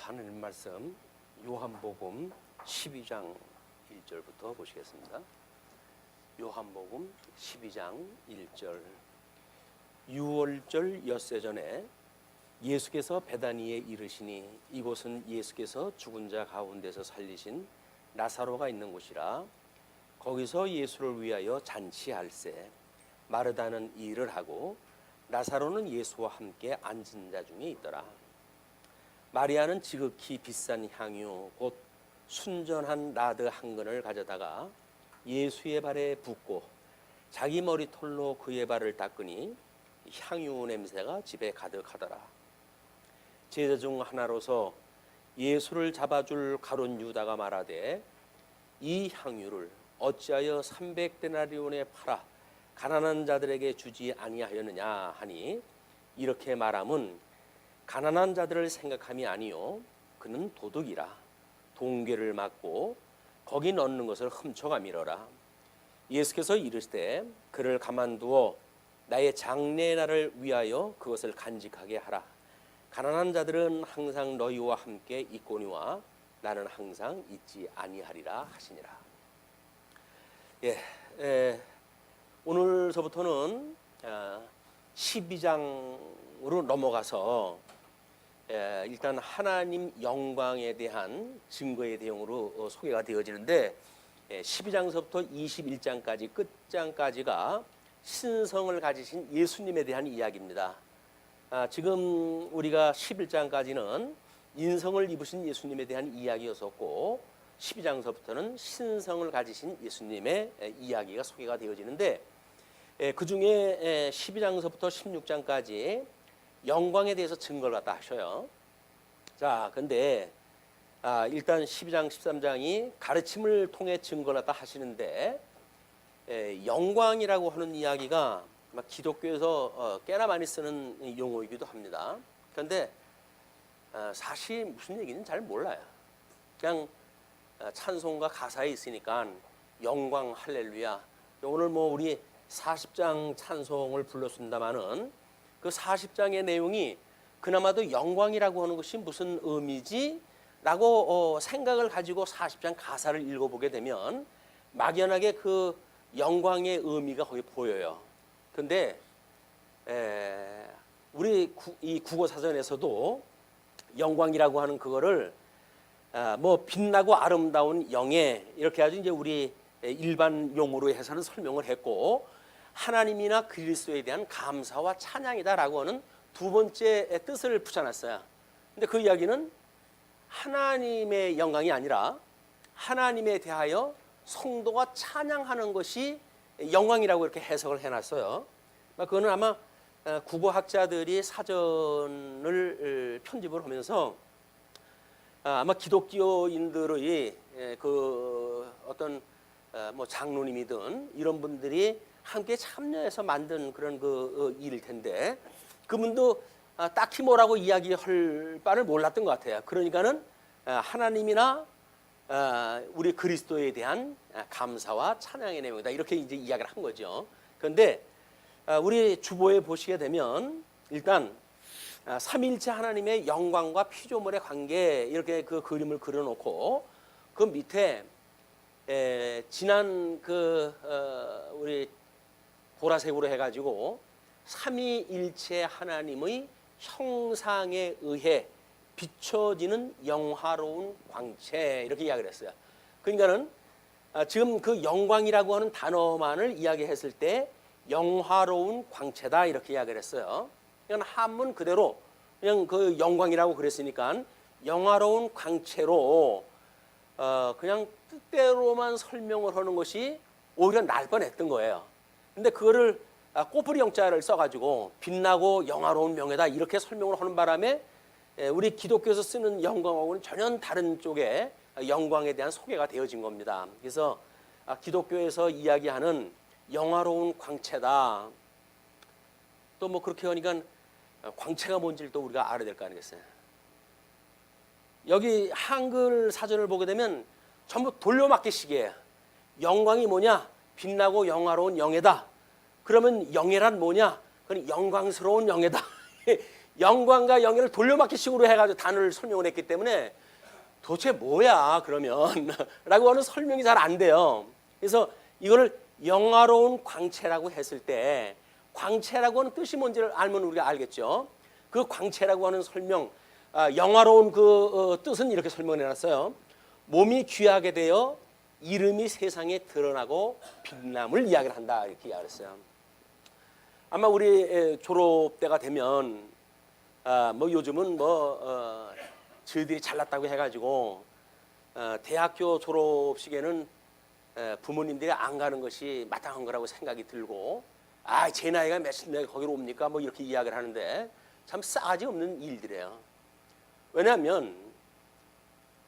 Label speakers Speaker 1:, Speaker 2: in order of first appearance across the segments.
Speaker 1: 하나님 말씀 요한복음 12장 1절부터 보시겠습니다. 요한복음 12장 1절. 유월절 엿새 전에 예수께서 베다니에 이르시니 이곳은 예수께서 죽은 자 가운데서 살리신 나사로가 있는 곳이라. 거기서 예수를 위하여 잔치할세 마르다는 일을 하고 나사로는 예수와 함께 앉은 자 중에 있더라. 마리아는 지극히 비싼 향유 곧 순전한 나드 한 근을 가져다가 예수의 발에 붓고 자기 머리털로 그의 발을 닦으니 향유 냄새가 집에 가득하더라. 제자 중 하나로서 예수를 잡아줄 가룟 유다가 말하되 이 향유를 어찌하여 300데나리온에 팔아 가난한 자들에게 주지 아니하였느냐 하니, 이렇게 말함은 가난한 자들을 생각함이 아니요 그는 도둑이라. 동괴를 맞고 거기 넣는 것을 훔쳐가 밀어라. 예수께서 이르시되 그를 가만두어 나의 장래의 날을 위하여 그것을 간직하게 하라. 가난한 자들은 항상 너희와 함께 있거니와 나는 항상 있지 아니하리라 하시니라. 오늘서부터는 12장으로 넘어가서 일단 하나님 영광에 대한 증거의 내용으로 소개가 되어지는데, 12장서부터 21장까지 끝장까지가 신성을 가지신 예수님에 대한 이야기입니다. 지금 우리가 11장까지는 인성을 입으신 예수님에 대한 이야기였었고, 12장서부터는 신성을 가지신 예수님의 이야기가 소개가 되어지는데, 그 중에 12장서부터 16장까지 영광에 대해서 증거를 갖다 하셔요. 자, 근데 일단 12장, 13장이 가르침을 통해 증거를 갖다 하시는데, 영광이라고 하는 이야기가 기독교에서 꽤나 많이 쓰는 용어이기도 합니다. 그런데 사실 무슨 얘기는 잘 몰라요. 그냥 찬송가 가사에 있으니까 영광 할렐루야. 오늘 우리 40장 찬송을 불렀습니다마는 그 40장의 내용이 그나마도 영광이라고 하는 것이 무슨 의미지? 라고 생각을 가지고 40장 가사를 읽어보게 되면 막연하게 그 영광의 의미가 거기 보여요. 그런데 우리 이 국어사전에서도 영광이라고 하는 그거를 빛나고 아름다운 영예 이렇게 아주 이제 우리 일반 용어로 해서는 설명을 했고, 하나님이나 그리스도에 대한 감사와 찬양이다라고 하는 두 번째 뜻을 붙여놨어요. 근데 그 이야기는 하나님의 영광이 아니라 하나님에 대하여 성도가 찬양하는 것이 영광이라고 이렇게 해석을 해놨어요. 그거는 아마 국어학자들이 사전을 편집을 하면서 아마 기독교인들의 그 어떤 장로님이든 이런 분들이 함께 참여해서 만든 그런 그 일일 텐데, 그분도 딱히 뭐라고 이야기할 바를 몰랐던 것 같아요. 그러니까는 하나님이나 우리 그리스도에 대한 감사와 찬양의 내용이다 이렇게 이제 이야기를 한 거죠. 그런데 우리 주보에 보시게 되면 일단 삼위일체 하나님의 영광과 피조물의 관계 이렇게 그 그림을 그려놓고 그 밑에 지난 우리 보라색으로 해가지고 삼위일체 하나님의 형상에 의해 비춰지는 영화로운 광채 이렇게 이야기를 했어요. 그러니까는 지금 그 영광이라고 하는 단어만을 이야기했을 때 영화로운 광채다 이렇게 이야기를 했어요. 그냥 한문 그대로 그냥 그 영광이라고 그랬으니까 영화로운 광채로 그냥 뜻대로만 설명을 하는 것이 오히려 날 뻔했던 거예요. 근데 그거를 꼬부리 영자를 써가지고 빛나고 영화로운 명예다 이렇게 설명을 하는 바람에 우리 기독교에서 쓰는 영광하고는 전혀 다른 쪽의 영광에 대한 소개가 되어진 겁니다. 그래서 기독교에서 이야기하는 영화로운 광채다. 또 그렇게 하니까 광채가 뭔지를 또 우리가 알아야 될 거 아니겠어요? 여기 한글 사전을 보게 되면 전부 돌려막기식이에요. 영광이 뭐냐? 빛나고 영화로운 영예다. 그러면 영예란 뭐냐? 그건 영광스러운 영예다. 영광과 영예를 돌려막기식으로 해가지고 단어를 설명을 했기 때문에 도대체 뭐야 그러면 라고 하는 설명이 잘 안 돼요. 그래서 이거를 영화로운 광채라고 했을 때 광채라고 하는 뜻이 뭔지를 알면 우리가 알겠죠. 그 광채라고 하는 설명, 영화로운 그 뜻은 이렇게 설명해 놨어요. 몸이 귀하게 되어 이름이 세상에 드러나고 빛남을 이야기를 한다 이렇게 이야기했어요. 아마 우리 졸업 때가 되면 뭐 요즘은 저희들이 잘났다고 해가지고 대학교 졸업식에는 부모님들이 안 가는 것이 마땅한 거라고 생각이 들고 제 나이가 몇인데 거기로 옵니까? 뭐 이렇게 이야기를 하는데 참 싸가지 없는 일들이에요. 왜냐하면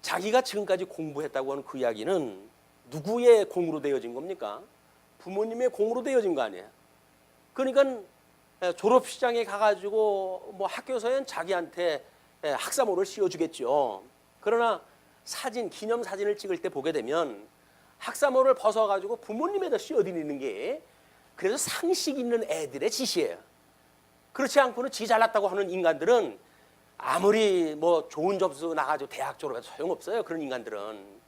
Speaker 1: 자기가 지금까지 공부했다고 하는 그 이야기는 누구의 공으로 되어진 겁니까? 부모님의 공으로 되어진 거 아니에요. 그러니까 졸업식장에 가가지고 뭐 학교에서는 자기한테 학사모를 씌워주겠죠. 그러나 사진, 기념사진을 찍을 때 보게 되면 학사모를 벗어가지고 부모님에다 씌워드리는 게 그래서 상식 있는 애들의 짓이에요. 그렇지 않고는 지 잘났다고 하는 인간들은 아무리 뭐 좋은 점수 나가지고 대학 졸업해도 소용없어요. 그런 인간들은.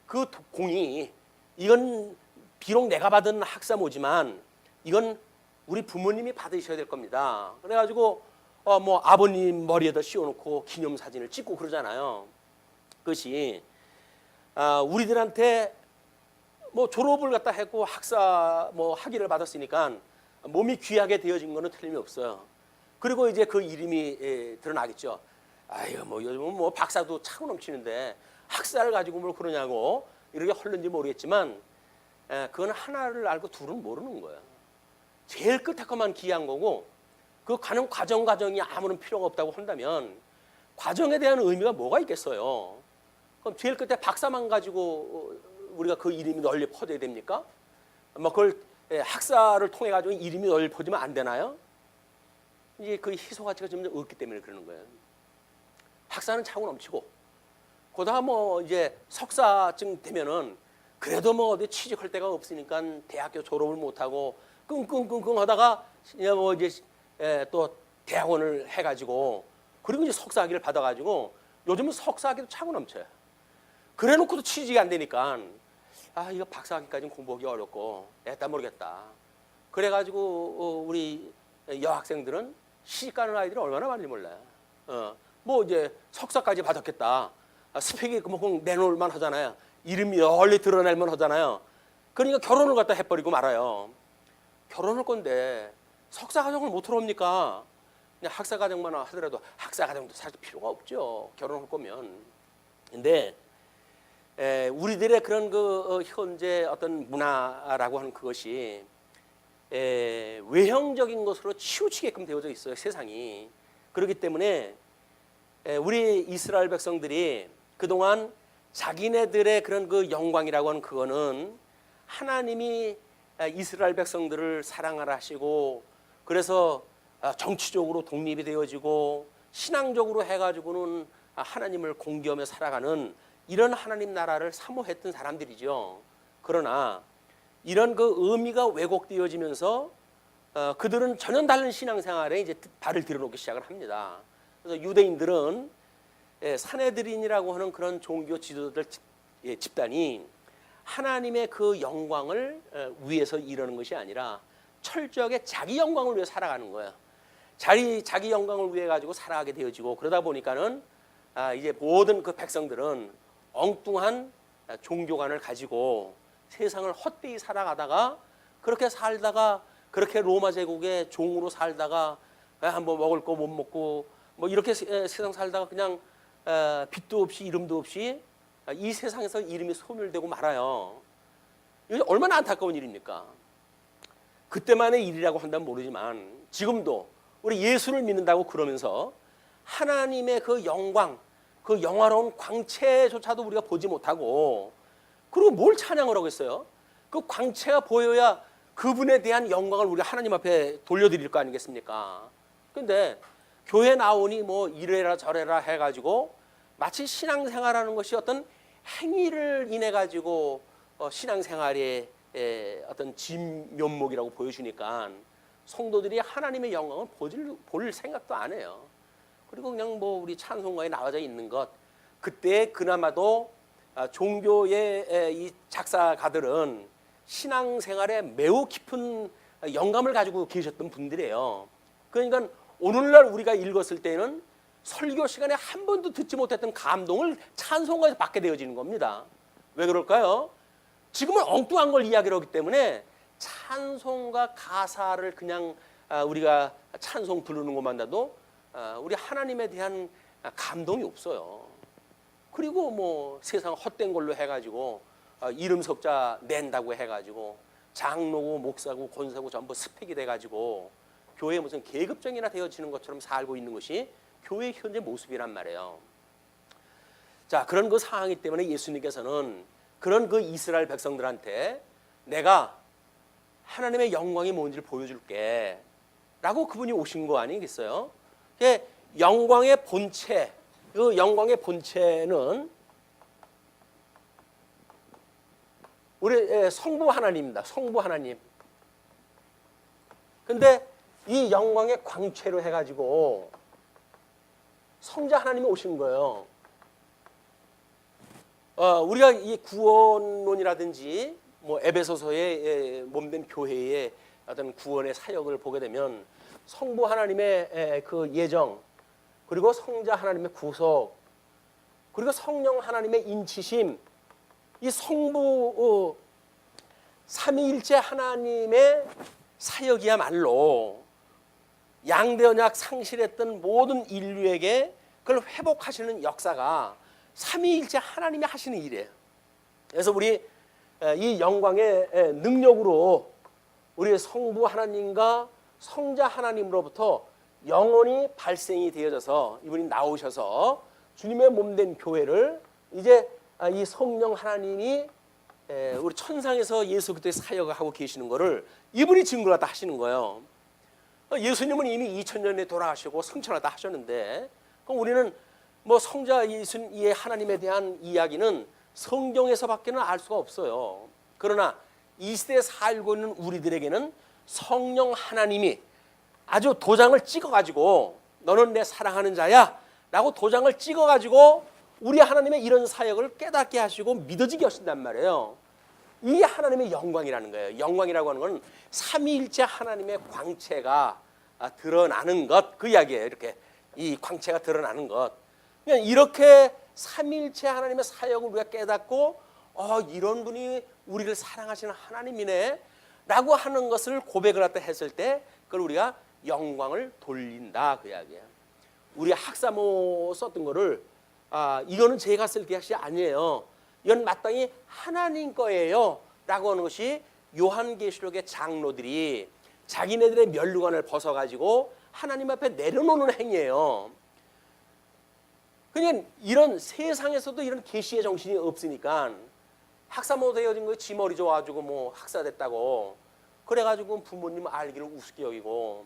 Speaker 1: 그 공이 이건 비록 내가 받은 학사모지만 이건 우리 부모님이 받으셔야 될 겁니다. 그래가지고 뭐 아버님 머리에다 씌워놓고 기념사진을 찍고 그러잖아요. 그것이 우리들한테 뭐 졸업을 갖다 했고 학사 뭐 학위를 받았으니까 몸이 귀하게 되어진 거는 틀림이 없어요. 그리고 이제 그 이름이 드러나겠죠. 아유 뭐 요즘은 뭐 박사도 차고 넘치는데 학사를 가지고 뭘 그러냐고 이렇게 헐는지 모르겠지만 그건 하나를 알고 둘은 모르는 거예요. 제일 끝에 것만 귀한 거고 그 가는 과정이 아무런 필요가 없다고 한다면 과정에 대한 의미가 뭐가 있겠어요. 그럼 제일 끝에 박사만 가지고 우리가 그 이름이 널리 퍼져야 됩니까? 뭐 그걸 학사를 통해 가지고 이름이 널리 퍼지면 안 되나요? 이제 그 희소 가치가 점점 없기 때문에 그러는 거예요. 학사는 차고 넘치고 그러다가 뭐 이제 석사증 되면은 그래도 뭐 어디 취직할 데가 없으니까 대학교 졸업을 못 하고 끙끙끙끙 하다가 뭐 이제 또 대학원을 해가지고 그리고 이제 석사학위를 받아가지고 요즘은 석사학위도 차고 넘쳐요. 그래놓고도 취직이 안 되니까 이거 박사학위까지는 공부하기 어렵고 애따 모르겠다. 그래가지고 우리 여학생들은 시집가는 아이들이 얼마나 많은지 몰라요. 뭐 이제 석사까지 받았겠다. 스펙이 뭐 내놓을만 하잖아요. 이름이 널리 드러날만 하잖아요. 그러니까 결혼을 갖다 해버리고 말아요. 결혼할 건데 석사과정을 못 들어옵니까? 그냥 학사과정만 하더라도 학사과정도 사실 필요가 없죠. 결혼할 거면. 근데 우리들의 그런 그 현재 어떤 문화라고 하는 그것이 외형적인 것으로 치우치게끔 되어져 있어요. 세상이. 그렇기 때문에 우리 이스라엘 백성들이 그동안 자기네들의 그런 그 영광이라고 하는 그거는 하나님이 이스라엘 백성들을 사랑하라 하시고 그래서 정치적으로 독립이 되어지고 신앙적으로 해가지고는 하나님을 공경하며 살아가는 이런 하나님 나라를 사모했던 사람들이죠. 그러나 이런 그 의미가 왜곡되어지면서 그들은 전혀 다른 신앙생활에 이제 발을 들여놓기 시작을 합니다. 그래서 유대인들은 사내들인이라고 하는 그런 종교 지도자들 집단이 하나님의 그 영광을 위해서 이러는 것이 아니라 철저하게 자기 영광을 위해 살아가는 거예요. 자기 영광을 위해 가지고 살아가게 되어지고 그러다 보니까는 이제 모든 그 백성들은 엉뚱한 종교관을 가지고 세상을 헛되이 살아가다가 그렇게 살다가 그렇게 로마 제국의 종으로 살다가 한번 먹을 거 못 먹고 뭐 이렇게 세상 살다가 그냥 빛도 없이 이름도 없이 이 세상에서 이름이 소멸되고 말아요. 이게 얼마나 안타까운 일입니까? 그때만의 일이라고 한다면 모르지만 지금도 우리 예수를 믿는다고 그러면서 하나님의 그 영광, 그 영화로운 광채조차도 우리가 보지 못하고 그리고 뭘 찬양을 하고 있어요? 그 광채가 보여야 그분에 대한 영광을 우리가 하나님 앞에 돌려드릴 거 아니겠습니까? 근데 교회 나오니 뭐 이래라 저래라 해가지고 마치 신앙생활하는 것이 어떤 행위를 인해 가지고 신앙생활의 어떤 진면목이라고 보여주니까 성도들이 하나님의 영광을 볼 생각도 안 해요. 그리고 그냥 뭐 우리 찬송가에 나와져 있는 것, 그때 그나마도 종교의 이 작사가들은 신앙생활에 매우 깊은 영감을 가지고 계셨던 분들이에요. 그러니까 오늘날 우리가 읽었을 때는 설교 시간에 한 번도 듣지 못했던 감동을 찬송가에서 받게 되어지는 겁니다. 왜 그럴까요? 지금은 엉뚱한 걸 이야기를 하기 때문에 찬송가 가사를 그냥 우리가 찬송 부르는 것만 봐도 우리 하나님에 대한 감동이 없어요. 그리고 뭐 세상 헛된 걸로 해가지고 이름 석자 낸다고 해가지고 장로고 목사고 권사고 전부 스펙이 돼가지고 교회 무슨 계급정이나 되어지는 것처럼 살고 있는 것이 교회 현재 모습이란 말이에요. 자, 그런 그 상황이기 때문에 예수님께서는 그런 그 이스라엘 백성들한테 내가 하나님의 영광이 뭔지를 보여줄게 라고 그분이 오신 거 아니겠어요? 영광의 본체, 그 영광의 본체는 우리 성부 하나님입니다. 성부 하나님. 근데 이 영광의 광채로 해가지고 성자 하나님이 오신 거예요. 우리가 이 구원론이라든지 뭐 에베소서의 몸된 교회의 어떤 구원의 사역을 보게 되면 성부 하나님의 그 예정, 그리고 성자 하나님의 구속, 그리고 성령 하나님의 인치심, 이 성부 삼위일체 하나님의 사역이야말로 양대 언약 상실했던 모든 인류에게 그걸 회복하시는 역사가 삼위일체 하나님이 하시는 일이에요. 그래서 우리 이 영광의 능력으로 우리 성부 하나님과 성자 하나님으로부터 영원히 발생이 되어져서 이분이 나오셔서 주님의 몸된 교회를 이제 이 성령 하나님이 우리 천상에서 예수 그리스도의 사역을 하고 계시는 것을 이분이 증거를 다 하시는 거예요. 예수님은 이미 2000년에 돌아가시고 승천하다 하셨는데, 그럼 우리는 뭐 성자 예수의 하나님에 대한 이야기는 성경에서밖에는 알 수가 없어요. 그러나 이 시대에 살고 있는 우리들에게는 성령 하나님이 아주 도장을 찍어가지고 너는 내 사랑하는 자야 라고 도장을 찍어가지고 우리 하나님의 이런 사역을 깨닫게 하시고 믿어지게 하신단 말이에요. 이게 하나님의 영광이라는 거예요. 영광이라고 하는 건 삼위일체 하나님의 광채가 드러나는 것, 그 이야기예요. 이렇게 이 광채가 드러나는 것. 그냥 이렇게 삼위일체 하나님의 사역을 우리가 깨닫고 이런 분이 우리를 사랑하시는 하나님이네 라고 하는 것을 고백을 갖다 했을 때 그걸 우리가 영광을 돌린다, 그 이야기예요. 우리 학사모 썼던 거를 이거는 제가 쓸 것이 아니에요. 이건 마땅히 하나님 거예요 라고 하는 것이 요한계시록의 장로들이 자기네들의 면류관을 벗어가지고 하나님 앞에 내려놓는 행위예요. 그냥 이런 세상에서도 이런 계시의 정신이 없으니까 학사모 되어진 거에 지 머리 좋아가지고 뭐 학사됐다고 그래가지고 부모님 알기를 우습게 여기고,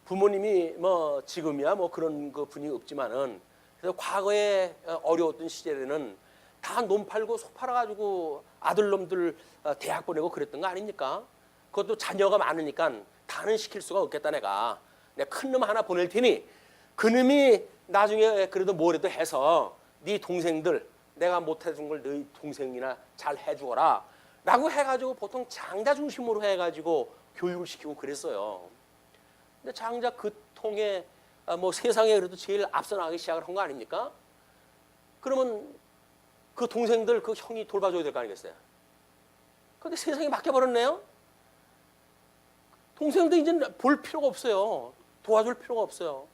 Speaker 1: 부모님이 뭐 지금이야 뭐 그런 그 분이 없지만은 그래서 과거에 어려웠던 시절에는 다 놈 팔고 속 팔아가지고 아들놈들 대학 보내고 그랬던 거 아닙니까? 그것도 자녀가 많으니까 다는 시킬 수가 없겠다. 내가 큰 놈 하나 보낼 테니 그 놈이 나중에 그래도 뭐라도 해서 네 동생들 내가 못해준 걸 너희 동생이나 잘 해주거라 라고 해가지고 보통 장자 중심으로 해가지고 교육을 시키고 그랬어요. 근데 장자 그 통에 뭐 세상에 그래도 제일 앞서 나가기 시작을 한 거 아닙니까? 그러면 그 동생들 그 형이 돌봐줘야 될 거 아니겠어요? 근데 세상이 바뀌어버렸네요. 동생들 이제 볼 필요가 없어요. 도와줄 필요가 없어요.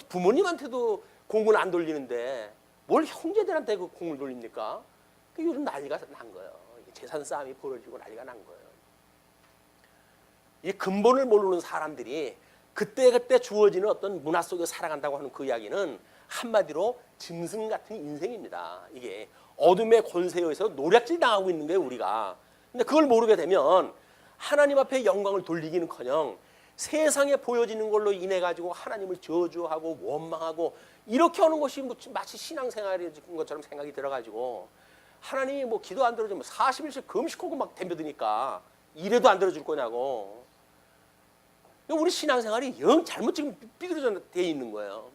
Speaker 1: 부모님한테도 공을 안 돌리는데 뭘 형제들한테 그 공을 돌립니까? 요즘 난리가 난 거예요. 재산 싸움이 벌어지고 난리가 난 거예요. 이 근본을 모르는 사람들이 그때그때 주어지는 어떤 문화 속에 살아간다고 하는 그 이야기는 한마디로 짐승 같은 인생입니다. 이게 어둠의 권세에서 노략질 당하고 있는 거예요, 우리가. 근데 그걸 모르게 되면 하나님 앞에 영광을 돌리기는커녕 세상에 보여지는 걸로 인해 가지고 하나님을 저주하고 원망하고 이렇게 하는 것이 마치 신앙생활인 것처럼 생각이 들어가지고 하나님이 뭐 기도 안 들어주면 40일씩 금식하고 막 덤벼드니까 이래도 안 들어줄 거냐고. 우리 신앙생활이 영 잘못 지금 삐뚤어져 돼 있는 거예요.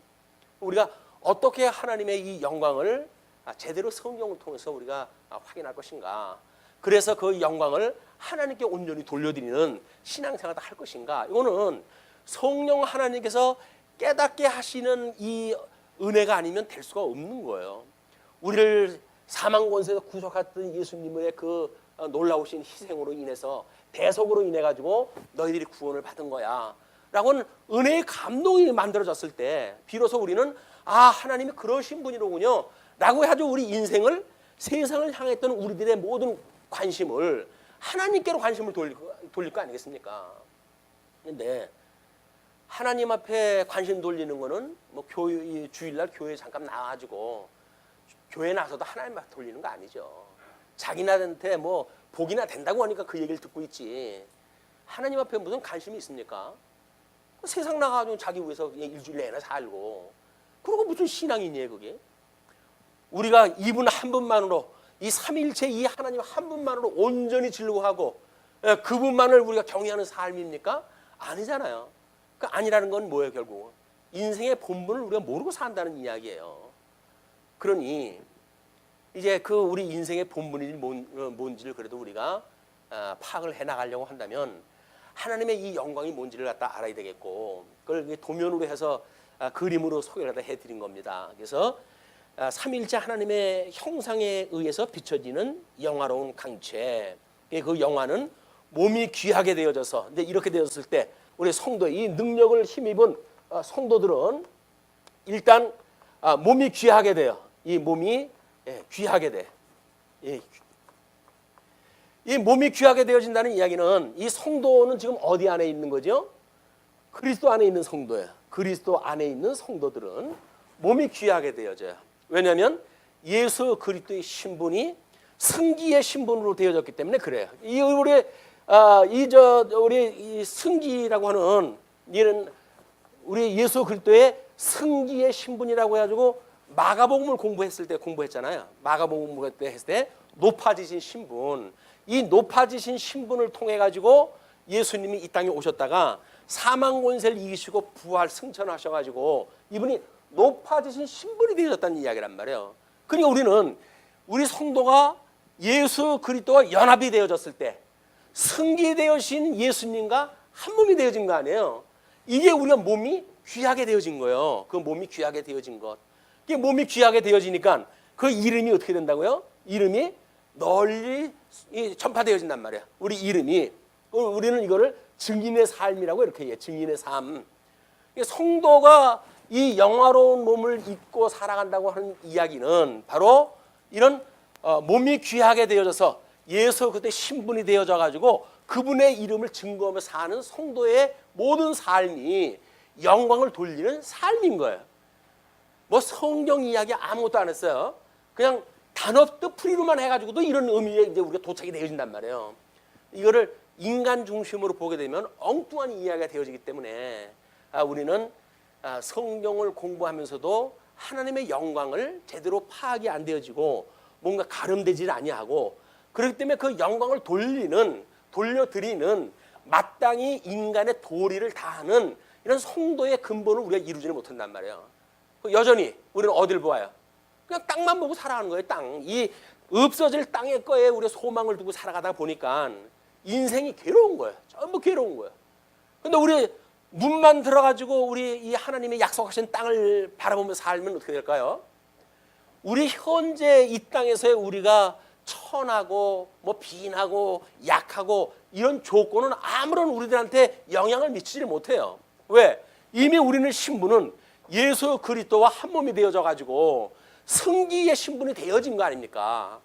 Speaker 1: 우리가 어떻게 하나님의 이 영광을 제대로 성경을 통해서 우리가 확인할 것인가. 그래서 그 영광을 하나님께 온전히 돌려드리는 신앙생활을 할 것인가. 이거는 성령 하나님께서 깨닫게 하시는 이 은혜가 아니면 될 수가 없는 거예요. 우리를 사망 권세에서 구속했던 예수님의 그 놀라우신 희생으로 인해서 대속으로 인해 가지고 너희들이 구원을 받은 거야 라고는 은혜의 감동이 만들어졌을 때 비로소 우리는 하나님이 그러신 분이로군요 라고 해가지고 우리 인생을 세상을 향했던 우리들의 모든 관심을 하나님께로 관심을 돌릴 거 아니겠습니까? 근데 하나님 앞에 관심 돌리는 거는 뭐 교회 주일날 교회 잠깐 나와가지고 교회 나서도 하나님 앞에 돌리는 거 아니죠. 자기나한테 뭐 복이나 된다고 하니까 그 얘기를 듣고 있지. 하나님 앞에 무슨 관심이 있습니까? 세상 나가가지고 자기 위해서 그냥 일주일 내내 살고 그러고 무슨 신앙이니 그게? 우리가 이분 한 분만으로 이 삼위일체 이 하나님 한 분만으로 온전히 즐거워하고 그분만을 우리가 경외하는 삶입니까? 아니잖아요. 그 아니라는 건 뭐예요 결국? 인생의 본분을 우리가 모르고 산다는 이야기예요. 그러니 이제 그 우리 인생의 본분이 뭔지를 그래도 우리가 파악을 해 나가려고 한다면 하나님의 이 영광이 뭔지를 갖다 알아야 되겠고 그걸 도면으로 해서 그림으로 소개를 해드린 겁니다. 그래서 삼위일체 하나님의 형상에 의해서 비춰지는 영화로운 강체. 그 영화는 몸이 귀하게 되어져서 이제 이렇게 되었을 때 우리 성도의 이 능력을 힘입은 성도들은 일단 몸이 귀하게 돼요. 이 몸이 귀하게 돼. 이 몸이 귀하게 되어진다는 이야기는 이 성도는 지금 어디 안에 있는 거죠? 그리스도 안에 있는 성도예요. 그리스도 안에 있는 성도들은 몸이 귀하게 되어져요. 왜냐하면 예수 그리스도의 신분이 승기의 신분으로 되어졌기 때문에 그래요. 우리 승기라고 하는 이런 우리 예수 그리스도의 승기의 신분이라고 해가지고 마가복음을 공부했잖아요. 마가복음을 했을 때 높아지신 신분, 이 높아지신 신분을 통해 가지고 예수님이 이 땅에 오셨다가 사망 권세를 이기시고 부활 승천하셔가지고 이분이 높아지신 신분이 되어졌다는 이야기란 말이에요. 그러니까 우리는 우리 성도가 예수 그리스도와 연합이 되어졌을 때 승기되어진 예수님과 한 몸이 되어진 거 아니에요. 이게 우리가 몸이 귀하게 되어진 거예요. 그 몸이 귀하게 되어진 것. 이게 몸이 귀하게 되어지니까 그 이름이 어떻게 된다고요? 이름이 널리 전파되어진단 말이에요. 우리 이름이. 우리는 이거를 증인의 삶이라고 이렇게 해요. 증인의 삶. 성도가 이 영화로운 몸을 입고 살아간다고 하는 이야기는 바로 이런 몸이 귀하게 되어져서 예수 그때 신분이 되어져 가지고 그분의 이름을 증거하며 사는 성도의 모든 삶이 영광을 돌리는 삶인 거예요. 뭐 성경 이야기 아무것도 안 했어요. 그냥 단어 뜻풀이로만 해가지고도 이런 의미에 이제 우리가 도착이 되어진단 말이에요. 이거를 인간 중심으로 보게 되면 엉뚱한 이야기가 되어지기 때문에 우리는 성경을 공부하면서도 하나님의 영광을 제대로 파악이 안 되어지고 뭔가 가름되질 아니하고 그렇기 때문에 그 영광을 돌려드리는 마땅히 인간의 도리를 다하는 이런 성도의 근본을 우리가 이루지는 못한단 말이에요. 여전히 우리는 어딜 보아요? 그냥 땅만 보고 살아가는 거예요. 땅. 이 없어질 땅의 거에 우리가 소망을 두고 살아가다 보니까 인생이 괴로운 거예요. 전부 괴로운 거예요. 근데 우리 눈만 들어가지고 우리 이 하나님의 약속하신 땅을 바라보면서 살면 어떻게 될까요? 우리 현재 이 땅에서의 우리가 천하고 뭐 빈하고 약하고 이런 조건은 아무런 우리들한테 영향을 미치지 못해요. 왜? 이미 우리는 신분은 예수 그리스도와 한 몸이 되어져 가지고 승기의 신분이 되어진 거 아닙니까?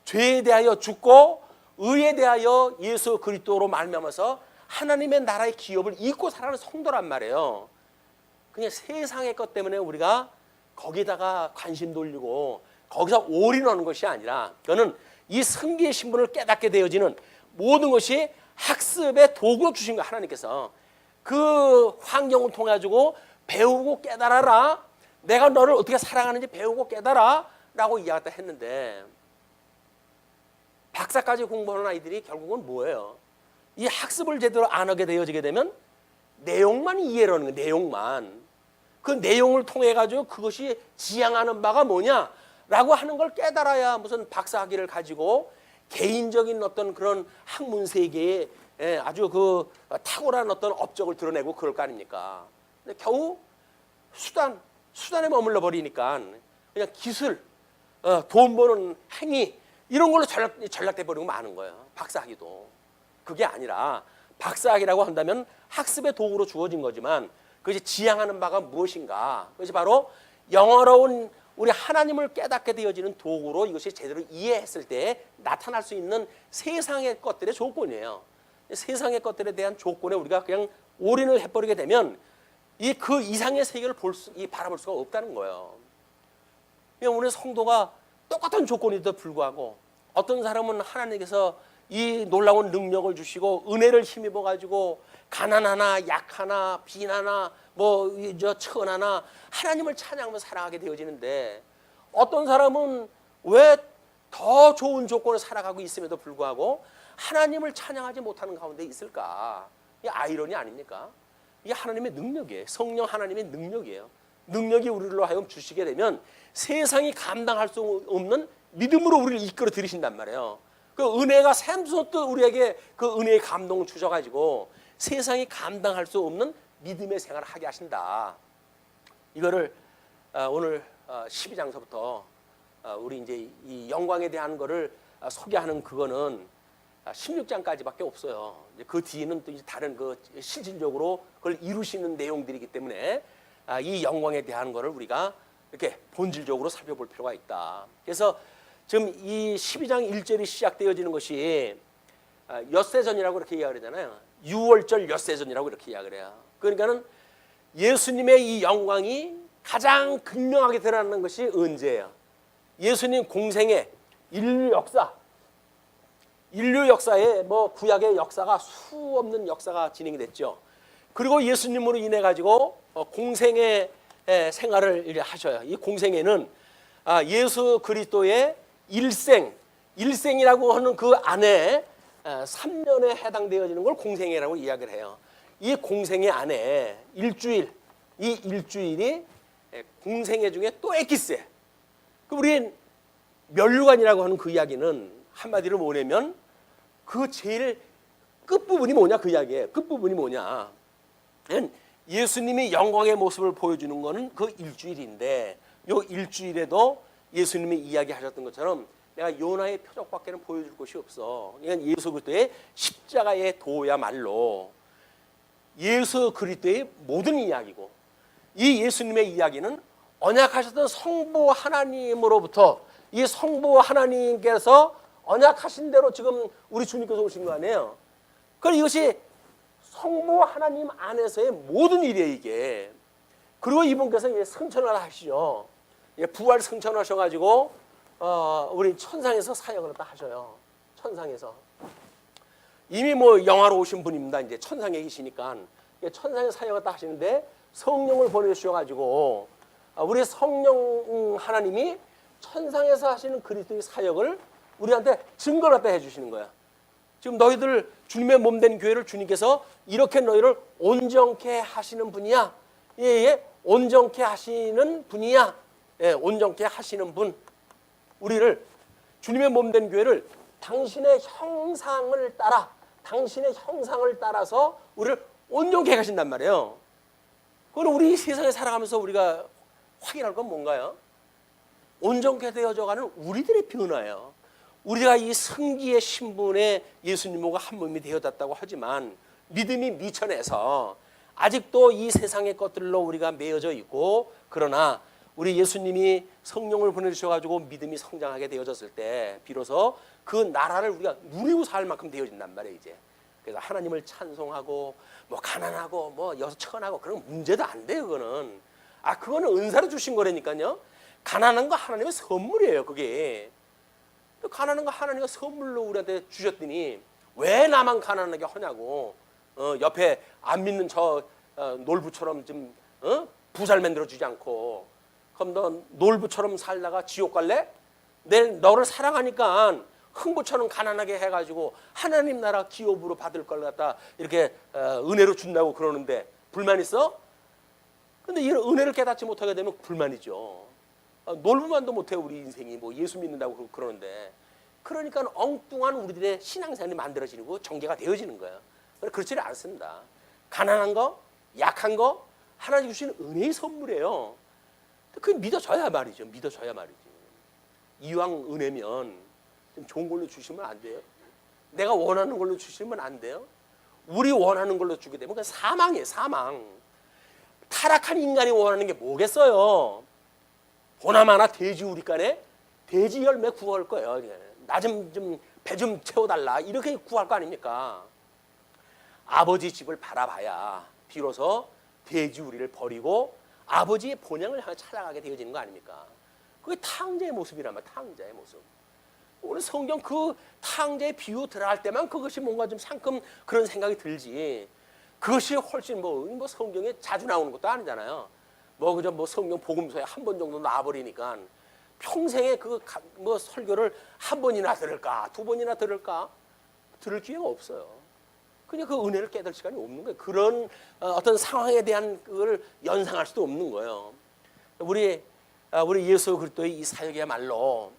Speaker 1: 죄에 대하여 죽고 의에 대하여 예수 그리스도로 말미암아서 하나님의 나라의 기업을 잊고 살아가는 성도란 말이에요. 그냥 세상의 것 때문에 우리가 거기다가 관심 돌리고 거기서 올인하는 것이 아니라 그거는 이 승기의 신분을 깨닫게 되어지는 모든 것이 학습의 도구로 주신 거예요. 하나님께서 그 환경을 통해 가지고 배우고 깨달아라. 내가 너를 어떻게 사랑하는지 배우고 깨달아 라고 이야기했다 했는데 박사까지 공부하는 아이들이 결국은 뭐예요? 이 학습을 제대로 안 하게 되어지게 되면 내용만 이해하는 거예요. 내용만. 그 내용을 통해 가지고 그것이 지향하는 바가 뭐냐라고 하는 걸 깨달아야 무슨 박사학위를 가지고 개인적인 어떤 그런 학문 세계에 아주 그 탁월한 어떤 업적을 드러내고 그럴 거 아닙니까? 근데 겨우 수단에 머물러 버리니까 그냥 기술, 돈 버는 행위 이런 걸로 전락돼 버리고 마는 거예요. 박사학위도. 그게 아니라 박사학위라고 한다면 학습의 도구로 주어진 거지만 그것이 지향하는 바가 무엇인가? 그것이 바로 영화로운 우리 하나님을 깨닫게 되어지는 도구로 이것이 제대로 이해했을 때 나타날 수 있는 세상의 것들의 조건이에요. 세상의 것들에 대한 조건에 우리가 그냥 올인을 해버리게 되면 그 이상의 세계를 바라볼 수가 없다는 거예요. 그냥 우리 성도가 똑같은 조건에도 불구하고 어떤 사람은 하나님께서 이 놀라운 능력을 주시고 은혜를 힘입어 가지고 가난하나 약하나 빈하나 천하나 하나님을 찬양하며 살아가게 되어지는데 어떤 사람은 왜 더 좋은 조건을 살아가고 있음에도 불구하고 하나님을 찬양하지 못하는 가운데 있을까? 이게 아이러니 아닙니까? 이게 하나님의 능력이에요. 성령 하나님의 능력이에요. 능력이 우리로 하여금 주시게 되면 세상이 감당할 수 없는 믿음으로 우리를 이끌어 들이신단 말이에요. 그 은혜가 샘솟듯 우리에게 그 은혜의 감동을 주셔가지고 세상이 감당할 수 없는 믿음의 생활을 하게 하신다. 이거를 오늘 12장서부터 우리 이제 이 영광에 대한 거를 소개하는 그거는 16장까지밖에 없어요. 그 뒤에는 또 이제 다른 그 실질적으로 그걸 이루시는 내용들이기 때문에 이 영광에 대한 거를 우리가 이렇게 본질적으로 살펴볼 필요가 있다. 그래서 지금 이 12장 1절이 시작되어지는 것이 엿새전이라고 이렇게 이야기하잖아요. 6월절 엿새전이라고 이렇게 이야기를 해요. 그러니까는 예수님의 이 영광이 가장 극명하게 드러나는 것이 언제예요? 예수님 공생의 인류 역사에 구약의 역사가 수 없는 역사가 진행이 됐죠. 그리고 예수님으로 인해 가지고 공생의 생활을 하셔요. 이 공생애는 예수 그리스도의 일생이라고 하는 그 안에 3년에 해당되어지는 걸 공생애라고 이야기를 해요. 이 공생애 안에 이 일주일이 공생애 중에 또 엑기스예요. 우리 면류관이라고 하는 그 이야기는 한마디로 뭐냐면 그 제일 끝부분이 뭐냐 그 이야기예요. 끝부분이 뭐냐. 예수님이 영광의 모습을 보여주는 것은 그 일주일인데 이 일주일에도 예수님이 이야기하셨던 것처럼 내가 요나의 표적밖에는 보여줄 것이 없어. 그러니까 예수 그리스도의 십자가의 도야말로 예수 그리스도의 모든 이야기고 이 예수님의 이야기는 언약하셨던 성부 하나님으로부터 이 성부 하나님께서 언약하신 대로 지금 우리 주님께서 오신 거 아니에요. 그럼 이것이 성부 하나님 안에서의 모든 일이에요 이게. 그리고 이분께서 이제 승천을 하시죠. 부활 승천하셔가지고 우리 천상에서 사역을 다 하셔요. 천상에서 이미 영화로 오신 분입니다. 이제 천상에 계시니까 천상에 사역을 다 하시는데 성령을 보내주셔가지고 우리 성령 하나님이 천상에서 하시는 그리스도의 사역을 우리한테 증거를 갖다 해주시는 거야. 지금 너희들 주님의 몸된 교회를 주님께서 이렇게 너희를 온전케 하시는 분이야. 예, 온전케 하시는 분이야. 예, 온전케 하시는 분. 우리를 주님의 몸된 교회를 당신의 형상을 따라서 우리를 온전케 하신단 말이에요. 그건 우리 세상에 살아가면서 우리가 확인할 건 뭔가요? 온전케 되어져가는 우리들의 변화예요. 우리가 이 승기의 신분에 예수님과 한 몸이 되어졌다고 하지만 믿음이 미천해서 아직도 이 세상의 것들로 우리가 매여져 있고, 그러나 우리 예수님이 성령을 보내주셔가지고 믿음이 성장하게 되어졌을 때 비로소 그 나라를 우리가 누리고 살 만큼 되어진단 말이에요. 이제 그래서 하나님을 찬송하고 가난하고 여천하고 그런 문제도 안 돼요. 그거는 은사로 주신 거라니까요. 가난한 거 하나님의 선물이에요. 그게 가난한 거 하나님의 선물로 우리한테 주셨더니 왜 나만 가난하게 하냐고. 옆에 안 믿는 저 놀부처럼 좀 부살 만들어 주지 않고, 그럼 너 놀부처럼 살다가 지옥 갈래? 내 너를 사랑하니까 흥부처럼 가난하게 해가지고 하나님 나라 기업으로 받을 걸 갖다 이렇게 은혜로 준다고 그러는데 불만 있어? 근데 이런 은혜를 깨닫지 못하게 되면 불만이죠. 놀만도 못해 우리 인생이 뭐 예수 믿는다고 그러는데, 그러니까 엉뚱한 우리들의 신앙생활이 만들어지고 전개가 되어지는 거예요. 그렇지 않습니다. 가난한 거, 약한 거 하나님 주시는 은혜의 선물이에요. 그게 믿어져야 말이죠. 믿어져야 말이지. 이왕 은혜면 좀 좋은 걸로 주시면 안 돼요? 내가 원하는 걸로 주시면 안 돼요? 우리 원하는 걸로 주게 되면 그건 사망이에요. 사망. 타락한 인간이 원하는 게 뭐겠어요? 보나마나 돼지 우리간에 돼지 열매 구할 거예요. 나 좀 배 좀 채워달라 이렇게 구할 거 아닙니까? 아버지 집을 바라봐야 비로소 돼지 우리를 버리고 아버지의 본향을 향해 찾아가게 되어지는 거 아닙니까? 그게 탕자의 모습이란 말이야. 탕자의 모습. 오늘 성경 그 탕자의 비유 들어갈 때만 그것이 뭔가 좀 상큼 그런 생각이 들지, 그것이 훨씬 뭐 성경에 자주 나오는 것도 아니잖아요. 뭐 그저 뭐 성경 복음서에 한 번 정도 나와버리니까 평생에 그 뭐 설교를 한 번이나 들을까, 두 번이나 들을까, 들을 기회가 없어요. 그냥 그 은혜를 깨달을 시간이 없는 거예요. 그런 어떤 상황에 대한 그걸 연상할 수도 없는 거예요. 우리 예수 그리스도의 이 사역이야말로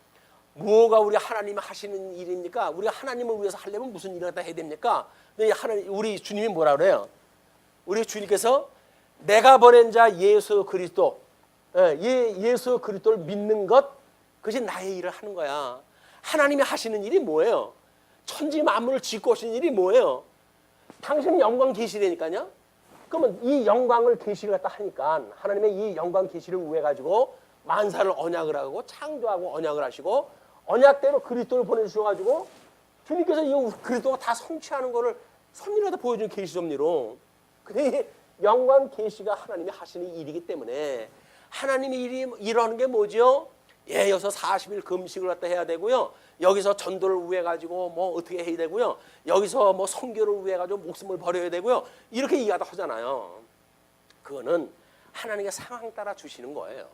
Speaker 1: 뭐가 우리 하나님이 하시는 일입니까? 우리가 하나님을 위해서 하려면 무슨 일을 갖다 해야 됩니까? 우리 주님이 뭐라 그래요? 우리 주님께서 내가 보낸 자 예수 그리스도, 예수 그리스도를 믿는 것, 그것이 나의 일을 하는 거야. 하나님이 하시는 일이 뭐예요? 천지 만물을 짓고 오신 일이 뭐예요? 당신 영광 계시되니까요. 그러면 이 영광을 계시를 갖다 하니까 하나님의 이 영광 계시를 위해 가지고 만사를 언약을 하고 창조하고 언약을 하시고 언약대로 그리스도를 보내주셔가지고 주님께서 이 그리스도가 다 성취하는 거를 손이라도 보여주는 계시 섭리로. 근데 영광 계시가 하나님이 하시는 일이기 때문에 하나님이 일하는 게 뭐죠? 여기서 40일 금식을 갖다 해야 되고요. 여기서 전도를 위해 가지고 뭐 어떻게 해야 되고요. 여기서 뭐 선교를 위해 가지고 목숨을 버려야 되고요. 이렇게 이야기도 하잖아요. 그거는 하나님의 상황 따라 주시는 거예요.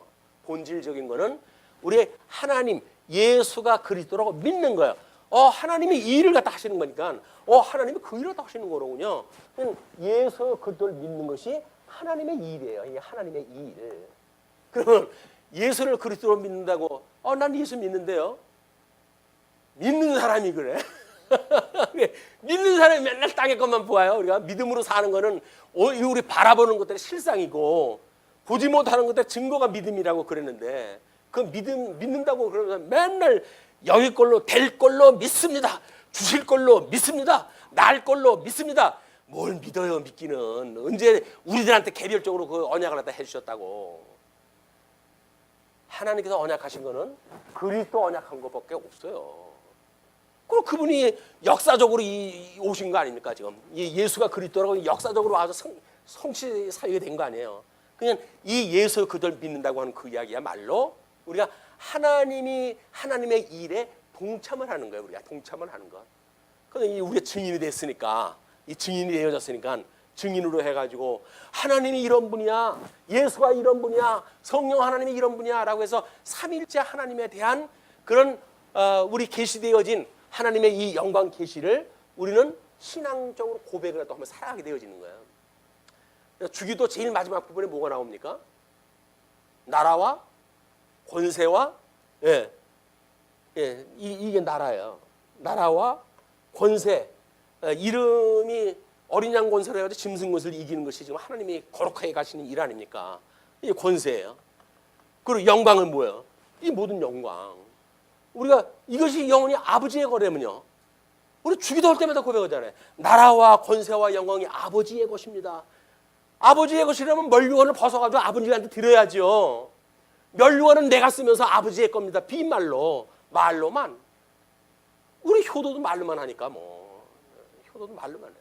Speaker 1: 본질적인 거는 우리 하나님 예수가 그리스도라고 믿는 거예요. 하나님이 이 일을 갖다 하시는 거니까 하나님이 그 일을 갖다 하시는 거로군요. 예수 그리스도를 믿는 것이 하나님의 일이에요. 이게 하나님의 일. 그러면 예수를 그리스도로 믿는다고 난 예수 믿는데요. 믿는 사람이 그래. 믿는 사람이 맨날 땅의 것만 보아요. 우리가 믿음으로 사는 거는 우리 바라보는 것들이 실상이고 보지 못하는 것들 증거가 믿음이라고 그랬는데, 그 믿는다고 그러면 맨날 여기 걸로 될 걸로 믿습니다. 주실 걸로 믿습니다. 날 걸로 믿습니다. 뭘 믿어요? 믿기는 언제 우리들한테 개별적으로 그 언약을 갖다 해주셨다고. 하나님께서 언약하신 거는 그리스도 언약한 것밖에 없어요. 그리고 그분이 역사적으로 오신 거 아닙니까? 지금 예수가 그리스도라고 역사적으로 와서 성취 사역이 된 거 아니에요. 그냥 이 예수 그들 믿는다고 하는 그 이야기야말로 우리가 하나님의 일에 동참을 하는 거예요. 우리가 동참을 하는 것. 그런데 우리가 증인이 됐으니까, 이 증인이 되어졌으니까 증인으로 해가지고 하나님이 이런 분이야, 예수가 이런 분이야, 성령 하나님이 이런 분이야라고 해서 삼일째 하나님에 대한 그런 우리 계시되어진 하나님의 이 영광 계시를 우리는 신앙적으로 고백을 또 한번 살아가게 되어지는 거예요. 주기도 제일 마지막 부분에 뭐가 나옵니까? 나라와 권세와 이게 나라예요. 나라와 권세, 이름이 어린 양 권세로 해가지고 짐승 것을 이기는 것이 지금 하나님이 거룩하게 가시는 일 아닙니까? 이게 권세예요. 그리고 영광은 뭐예요? 이 모든 영광. 우리가 이것이 영원히 아버지의 거라면요. 우리 주기도 할 때마다 고백하잖아요. 나라와 권세와 영광이 아버지의 것입니다. 아버지의 것이라면 면류관을 벗어가지고 아버지한테 드려야죠. 면류관은 내가 쓰면서 아버지의 겁니다. 빈말로, 말로만. 우리 효도도 말로만 하니까 효도도 말로만 해.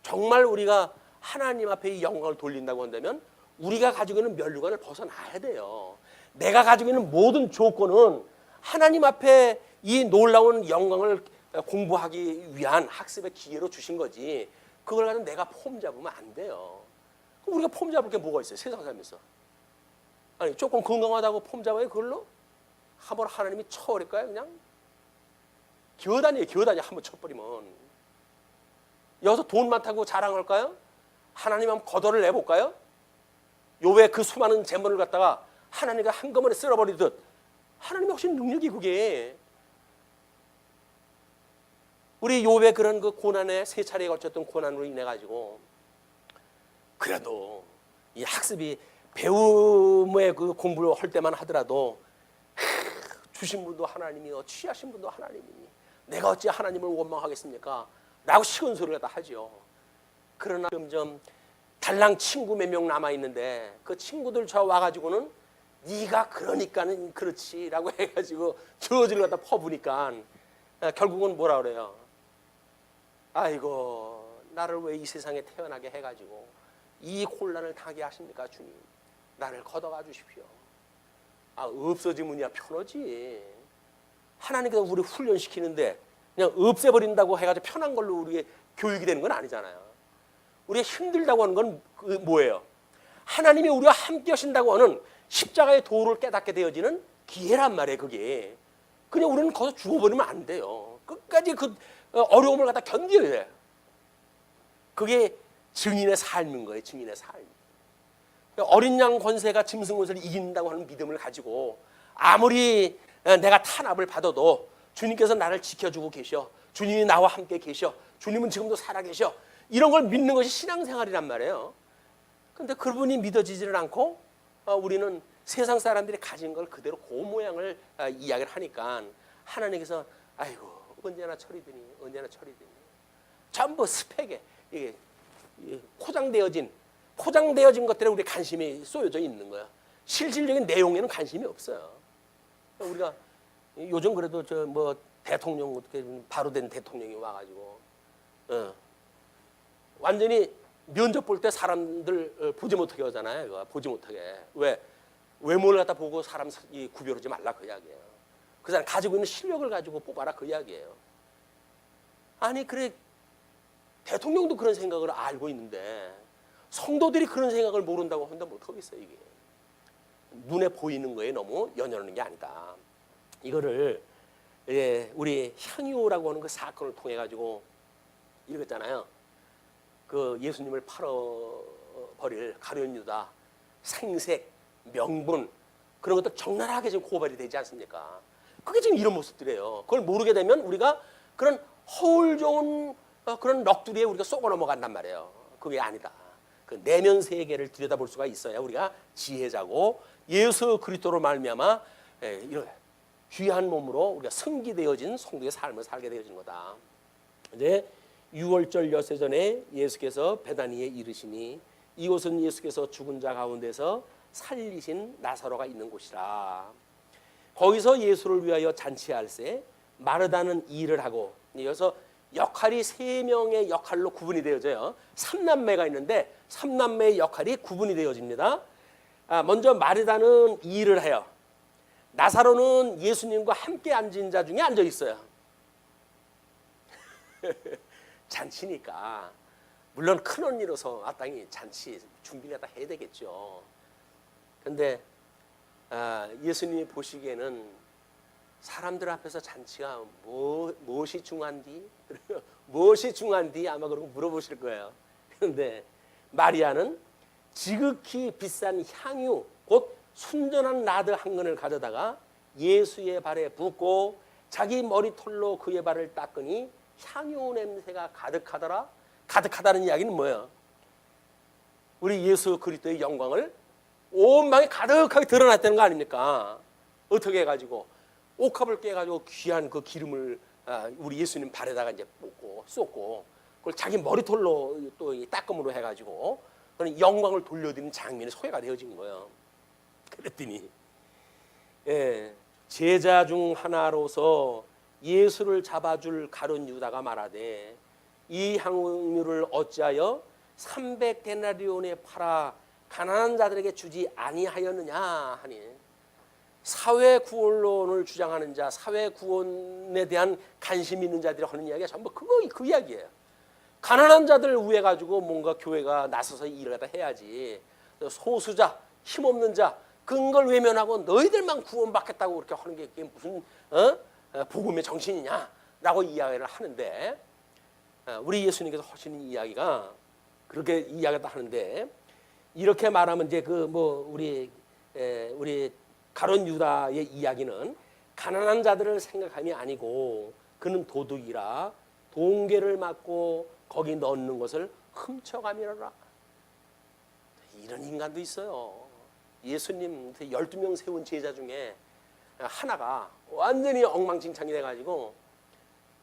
Speaker 1: 정말 우리가 하나님 앞에 이 영광을 돌린다고 한다면 우리가 가지고 있는 면류관을 벗어나야 돼요. 내가 가지고 있는 모든 조건은 하나님 앞에 이 놀라운 영광을 공부하기 위한 학습의 기회로 주신 거지, 그걸 가지고 내가 폼 잡으면 안 돼요. 그럼 우리가 폼 잡을 게 뭐가 있어요? 세상 살면서. 아니 조금 건강하다고 폼 잡아요? 그걸로? 한번 하나님이 쳐버릴까요? 그냥? 기어다녀 한번 쳐버리면. 여기서 돈 많다고 자랑할까요? 하나님 한번 거덜을 내볼까요? 욥의 그 수많은 재물을 갖다가 하나님과 한꺼번에 쓸어버리듯 하나님의 혹시 능력이 그게. 우리 욥의 그런 그 고난에 세 차례에 걸쳤던 고난으로 인해 가지고 그래도 이 학습이 배움의 그 공부를 할 때만 하더라도 주신 분도 하나님이요 취하신 분도 하나님이니 내가 어찌 하나님을 원망하겠습니까? 라고 식은 소리를 다 하죠. 그러나 점점 달랑 친구 몇 명 남아있는데 그 친구들 저 와가지고는 네가 그러니까는 그렇지라고 해가지고 저주를 갖다 퍼부니까 결국은 뭐라 그래요? 아이고 나를 왜 이 세상에 태어나게 해가지고 이 혼란을 당하게 하십니까 주님? 나를 걷어가 주십시오. 없어지면야 편하지. 하나님께서 우리 훈련시키는데 그냥 없애버린다고 해가지고 편한 걸로 우리의 교육이 되는 건 아니잖아요. 우리가 힘들다고 하는 건 뭐예요? 하나님이 우리와 함께 하신다고 하는 십자가의 도를 깨닫게 되어지는 기회란 말이에요. 그게 그냥 우리는 거기서 죽어버리면 안 돼요. 끝까지 그 어려움을 갖다 견뎌야 돼요. 그게 증인의 삶인 거예요. 증인의 삶. 어린 양 권세가 짐승 권세를 이긴다고 하는 믿음을 가지고 아무리 내가 탄압을 받아도 주님께서 나를 지켜주고 계셔. 주님이 나와 함께 계셔. 주님은 지금도 살아계셔. 이런 걸 믿는 것이 신앙생활이란 말이에요. 그런데 그분이 믿어지지를 않고 우리는 세상 사람들이 가진 걸 그대로 그 모양을 이야기를 하니까 하나님께서 아이고 언제나 처리되니 전부 스펙에 이게 포장되어진 것들에 우리 관심이 쏘여져 있는 거야. 실질적인 내용에는 관심이 없어요. 우리가 요즘 그래도 저 뭐 대통령 어떻게 바로 된 대통령이 와가지고 완전히 면접 볼 때 사람들 보지 못하게 하잖아요. 이거 보지 못하게. 왜? 외모를 갖다 보고 사람 구별하지 말라 그 이야기예요. 그 사람 가지고 있는 실력을 가지고 뽑아라 그 이야기예요. 아니 그래 대통령도 그런 생각을 알고 있는데 성도들이 그런 생각을 모른다고 한다면 어떡하겠어요 이게. 눈에 보이는 거에 너무 연연하는 게 아니다. 이거를 우리 향유라고 하는 그 사건을 통해 가지고 읽었잖아요. 그 예수님을 팔아버릴 가룟 유다 생색, 명분 그런 것들 적나라하게 지금 고발이 되지 않습니까? 그게 지금 이런 모습들이에요. 그걸 모르게 되면 우리가 그런 허울 좋은 그런 넋두리에 우리가 쏘고 넘어간단 말이에요. 그게 아니다. 그 내면 세계를 들여다볼 수가 있어야 우리가 지혜자고 예수 그리스도로 말미암아 이런 귀한 몸으로 우리가 승기되어진 성도의 삶을 살게 되어진 거다. 이제 6월절 여세전에 예수께서 베다니에 이르시니 이곳은 예수께서 죽은 자 가운데서 살리신 나사로가 있는 곳이라. 거기서 예수를 위하여 잔치할세 마르다는 일을 하고 여기서 역할이 세 명의 역할로 구분이 되어져요. 3남매가 있는데 3남매의 역할이 구분이 되어집니다. 먼저 마르다는 일을 해요. 나사로는 예수님과 함께 앉은 자 중에 앉아 있어요. 잔치니까 물론 큰 언니로서 마땅히 잔치 준비를 다 해야 되겠죠. 그런데 예수님이 보시기에는 사람들 앞에서 잔치가 무엇이 중요한디? 무엇이 중요한디? 아마 그런 거 물어보실 거예요. 그런데 마리아는 지극히 비싼 향유 곧 순전한 나드 한 근을 가져다가 예수의 발에 붓고 자기 머리털로 그의 발을 닦으니 향유 냄새가 가득하더라. 가득하다는 이야기는 뭐예요? 우리 예수 그리스도의 영광을 온 방에 가득하게 드러났다는 거 아닙니까? 어떻게 해가지고 옥합을 깨가지고 귀한 그 기름을 우리 예수님 발에다가 이제 붓고 쏟고 그걸 자기 머리털로 또 닦음으로 해가지고 그런 영광을 돌려드리는 장면이 소개가 되어진 거예요. 그랬더니 제자 중 하나로서 예수를 잡아줄 가룟 유다가 말하되 이 향유를 어찌하여 300데나리온에 팔아 가난한 자들에게 주지 아니하였느냐 하니 사회 구원론을 주장하는 자, 사회 구원에 대한 관심 있는 자들이 하는 이야기가 전부 그 이야기예요. 가난한 자들을 위해 가지고 뭔가 교회가 나서서 일을 갖다 해야지. 소수자, 힘없는 자, 그런 걸 외면하고 너희들만 구원받겠다고 그렇게 하는 게 그게 무슨 복음의 정신이냐? 라고 이야기를 하는데, 우리 예수님께서 하시는 이야기가 그렇게 이야기를 하는데, 이렇게 말하면 이제 우리 가룟 유다의 이야기는 가난한 자들을 생각함이 아니고 그는 도둑이라 동계를 맞고 거기 넣는 것을 훔쳐가미라. 이런 인간도 있어요. 예수님 12명 세운 제자 중에 하나가 완전히 엉망진창이 돼가지고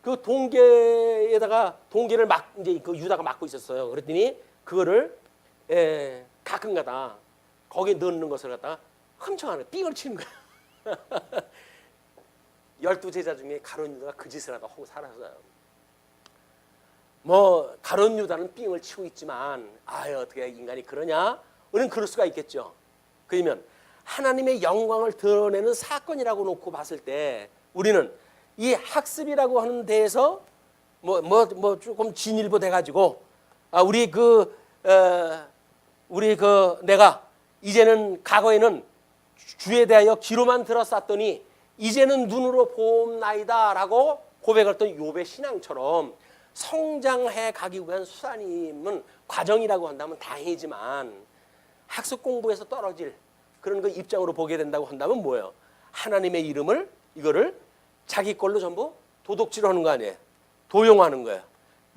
Speaker 1: 그 동계에다가 동계를 이제 그 유다가 막고 있었어요. 그랬더니 그거를 가끔가다 거기에 넣는 것을 갖다가 훔쳐가는 삥을 치는 거야. 12제자 중에 가룟 유다가 그 짓을 하다 하고 살았어요. 뭐 가룟 유다는 삥을 치고 있지만 어떻게 인간이 그러냐? 우리는 그럴 수가 있겠죠. 그러면 하나님의 영광을 드러내는 사건이라고 놓고 봤을 때 우리는 이 학습이라고 하는 데에서 조금 진일보 돼가지고 내가 이제는 과거에는 주에 대하여 귀로만 들었었더니 이제는 눈으로 보옵나이다라고 고백했던 욥의 신앙처럼 성장해 가기 위한 수단임은 과정이라고 한다면 다행이지만 학습 공부에서 떨어질 그런 그 입장으로 보게 된다고 한다면 뭐예요? 하나님의 이름을 이거를 자기 걸로 전부 도둑질하는 거 아니에요? 도용하는 거예요.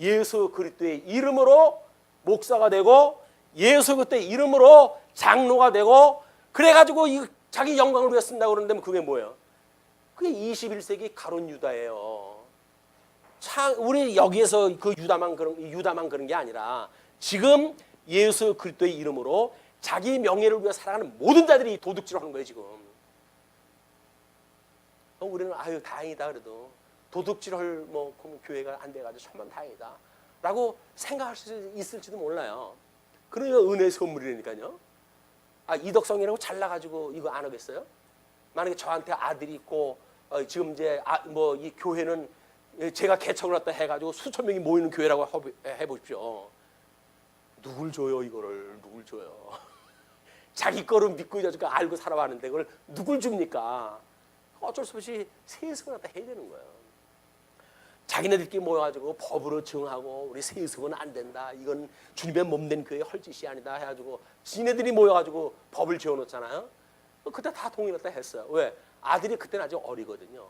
Speaker 1: 예수 그리스도의 이름으로 목사가 되고 예수 그리스도의 이름으로 장로가 되고 그래가지고 자기 영광을 위해 쓴다고 그러는데 그게 뭐예요? 그게 21세기 가룟 유다예요. 우리 여기에서 그 유다만 그런 게 아니라 지금 예수 그리스도의 이름으로 자기 명예를 위해 살아가는 모든 자들이 도둑질하는 거예요 지금. 우리는 다행이다 그래도 도둑질할 교회가 안 돼가지고 천만 다행이다라고 생각할 수 있을지도 몰라요. 그러니까 은혜의 선물이라니까요. 이덕성이라고 잘나가지고 이거 안 하겠어요? 만약에 저한테 아들이 있고 지금 이제 이 교회는 제가 개척을 했다 해가지고 수천 명이 모이는 교회라고 해보십시오. 누굴 줘요 이거를? 누굴 줘요? 자기 거를 믿고 알고 살아왔는데 그걸 누굴 줍니까? 어쩔 수 없이 세습을 갖다 해야 되는 거예요. 자기네들끼리 모여가지고 법으로 정하고 우리 세습은 안 된다. 이건 주님의 몸된 교회의 헐짓이 아니다 해가지고 지네들이 모여가지고 법을 지어놓잖아요. 그때 다 동의했다 했어요. 왜? 아들이 그때는 아직 어리거든요.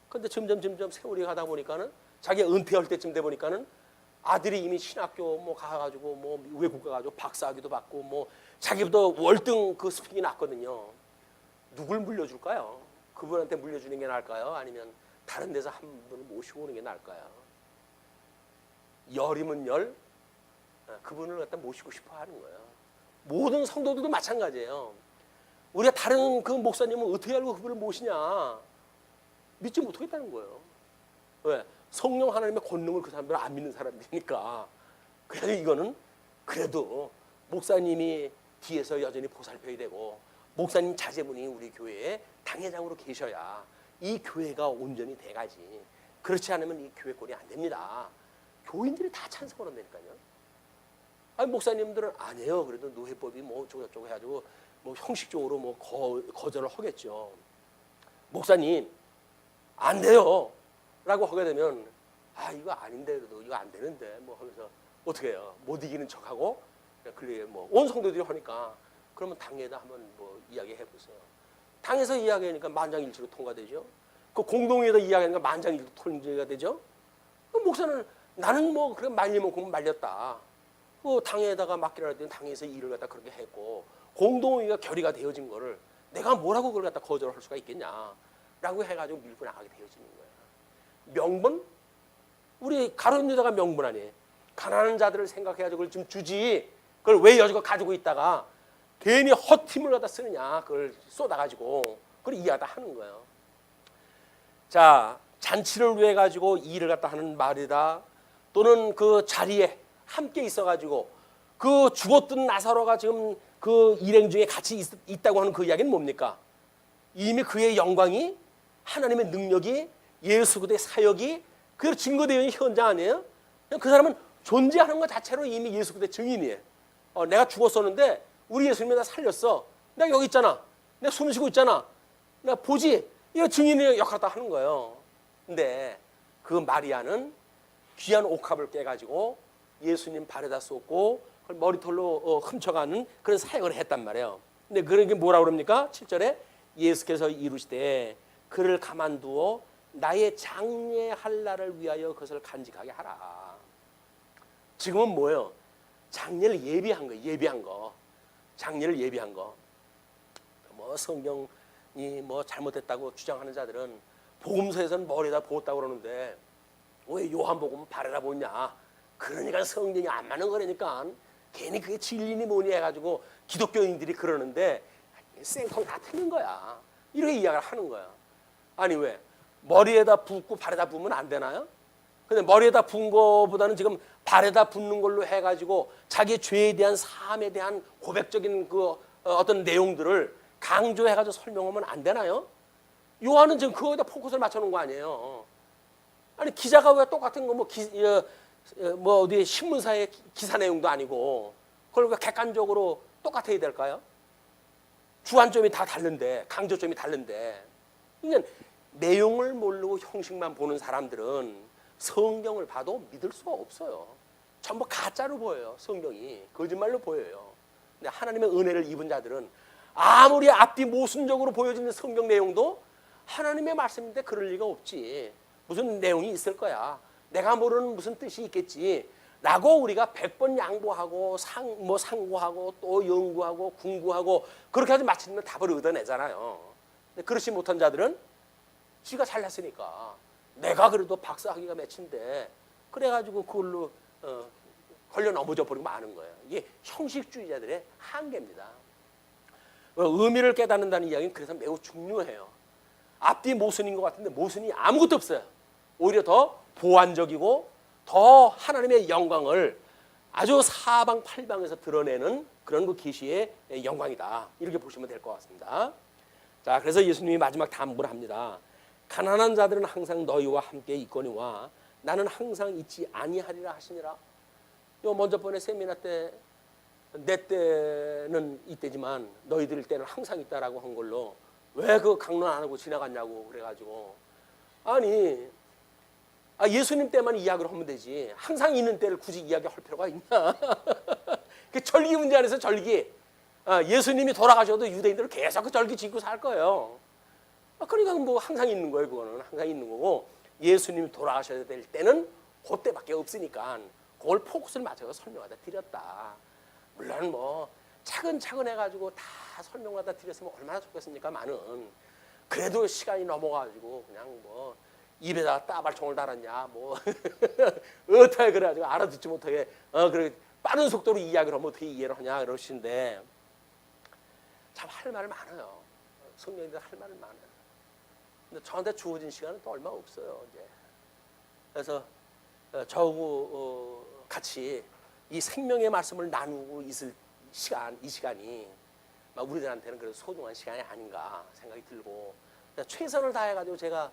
Speaker 1: 근데 점점 세월이 가다 보니까는 자기가 은퇴할 때쯤 돼 보니까는 아들이 이미 신학교 가가지고 외국 가가지고 박사학위도 받고 자기보다 월등 그 스펙이 낮거든요. 누굴 물려줄까요? 그분한테 물려주는 게 나을까요? 아니면 다른 데서 한 분을 모시고 오는 게 나을까요? 열이면 열, 그분을 갖다 모시고 싶어 하는 거예요. 모든 성도들도 마찬가지예요. 우리가 다른 그 목사님은 어떻게 알고 그분을 모시냐? 믿지 못하겠다는 거예요. 왜? 성령 하나님의 권능을 그 사람들은 안 믿는 사람들이니까. 그래서 이거는 그래도 목사님이 뒤에서 여전히 보살펴야 되고 목사님 자제분이 우리 교회에 당회장으로 계셔야 이 교회가 온전히 돼가지. 그렇지 않으면 이 교회 꼴이 안 됩니다. 교인들이 다 찬성을 한다니까요. 목사님들은 아니에요. 그래도 노회법이 저쩌고 해가지고 형식적으로 거절을 하겠죠. 목사님 안 돼요 라고 하게 되면 이거 아닌데 그래도 이거 안 되는데 하면서 어떻게 해요? 못 이기는 척하고 온 성도들이 하니까 그러면 당에다 한번 이야기해 보세요. 당에서 이야기하니까 만장일치로 통과되죠. 그 공동회에서 이야기하니까 만장일치로 통과가 되죠. 목사는 나는 그래 말리면 공 말렸다. 당에다가 맡기라 했더니 당에서 일을 갖다 그렇게 했고 공동회가 결의가 되어진 거를 내가 뭐라고 그걸 갖다 거절할 수가 있겠냐라고 해가지고 밀고 나가게 되어지는 거예요. 명분? 우리 가룟 유다가 명분 아니에요. 가난한 자들을 생각해가지고 그걸 좀 주지. 그걸 왜 여지껏 가지고 있다가 괜히 헛힘을 갖다 쓰느냐. 그걸 쏟아가지고 그걸 이해하다 하는 거예요. 자, 잔치를 위해 가지고 일을 갖다 하는 말이다. 또는 그 자리에 함께 있어가지고 그 죽었던 나사로가 지금 그 일행 중에 같이 있다고 하는 그 이야기는 뭡니까? 이미 그의 영광이 하나님의 능력이 예수 그리스도의 사역이 그대로 증거되어 있는 현장 아니에요? 그 사람은 존재하는 것 자체로 이미 예수 그리스도의 증인이에요. 내가 죽었었는데 우리 예수님이 나 살렸어. 내가 여기 있잖아. 내가 숨 쉬고 있잖아. 내가 보지. 이거 증인의 역할을 다 하는 거예요. 근데 그 마리아는 귀한 옥합을 깨가지고 예수님 발에다 쏟고 그걸 머리털로 훔쳐가는 그런 사역을 했단 말이에요. 근데 그런 게 뭐라고 그럽니까? 7절에 예수께서 이루시되 그를 가만두어 나의 장례할 날을 위하여 그것을 간직하게 하라. 지금은 뭐예요? 장례를 예비한 거, 예비한 거. 장례를 예비한 거. 뭐 성경이 뭐 잘못됐다고 주장하는 자들은 복음서에서는 머리에다 부었다고 그러는데 왜 요한복음은 발에다 부었냐? 그러니까 성경이 안 맞는 거라니까. 괜히 그게 진리니 뭐니 해가지고 기독교인들이 그러는데 생통 다 틀린 거야. 이렇게 이야기를 하는 거야. 아니 왜? 머리에다 붓고 발에다 부으면 안 되나요? 근데 머리에다 부은 거보다는 지금 발에다 붓는 걸로 해가지고 자기 죄에 대한 사함에 대한 고백적인 그 어떤 내용들을 강조해가지고 설명하면 안 되나요? 요한은 지금 그거에다 포커스를 맞춰놓은 거 아니에요. 아니 기자가 왜 똑같은 거 뭐 어디 신문사의 기사 내용도 아니고 그걸 왜 객관적으로 똑같아야 될까요? 주안점이 다 다른데 강조점이 다른데 그러니까 내용을 모르고 형식만 보는 사람들은 성경을 봐도 믿을 수가 없어요. 전부 가짜로 보여요. 성경이 거짓말로 보여요. 근데 하나님의 은혜를 입은 자들은 아무리 앞뒤 모순적으로 보여지는 성경 내용도 하나님의 말씀인데 그럴 리가 없지. 무슨 내용이 있을 거야. 내가 모르는 무슨 뜻이 있겠지. 라고 우리가 100번 양보하고 상고하고 또 연구하고 궁구하고 그렇게 해서 마치면 답을 얻어내잖아요. 근데 그렇지 못한 자들은 지가 잘났으니까 내가 그래도 박사학위가 몇인데 그래가지고 그걸로 걸려 넘어져 버리고 마는 거예요. 이게 형식주의자들의 한계입니다. 의미를 깨닫는다는 이야기는 그래서 매우 중요해요. 앞뒤 모순인 것 같은데 모순이 아무것도 없어요. 오히려 더 보완적이고 더 하나님의 영광을 아주 사방팔방에서 드러내는 그런 그 계시의 영광이다. 이렇게 보시면 될 것 같습니다. 자, 그래서 예수님이 마지막 담보를 합니다. 가난한 자들은 항상 너희와 함께 있거니와 나는 항상 있지 아니하리라 하시니라. 요 먼저 번에 세미나 때 내 때는 이때지만 너희들 때는 항상 있다라고 한 걸로 왜 그 강론 안 하고 지나갔냐고 그래가지고 아니 예수님 때만 이야기를 하면 되지 항상 있는 때를 굳이 이야기할 필요가 있냐. 그 절기 문제 안에서 절기 예수님이 돌아가셔도 유대인들은 계속 그 절기 지키고 살 거예요. 그러니까 뭐 항상 있는 거예요. 그거는 항상 있는 거고 예수님이 돌아가셔야 될 때는 그때밖에 없으니까 그걸 포커스를 맞춰서 설명하다 드렸다. 물론 뭐 차근차근 해가지고 다 설명하다 드렸으면 얼마나 좋겠습니까? 많은 그래도 시간이 넘어가지고 그냥 뭐 입에다가 따발총을 달았냐 뭐 어떻게 그래가지고 알아듣지 못하게 그렇게 빠른 속도로 이야기를 하면 어떻게 이해를 하냐 그러시는데 참 할 말 많아요. 성경인데 할 말은 많아요. 근데 저한테 주어진 시간은 또 얼마 없어요. 이제 그래서 저하고 같이 이 생명의 말씀을 나누고 있을 시간, 이 시간이 우리들한테는 그래도 소중한 시간이 아닌가 생각이 들고 최선을 다해가지고 제가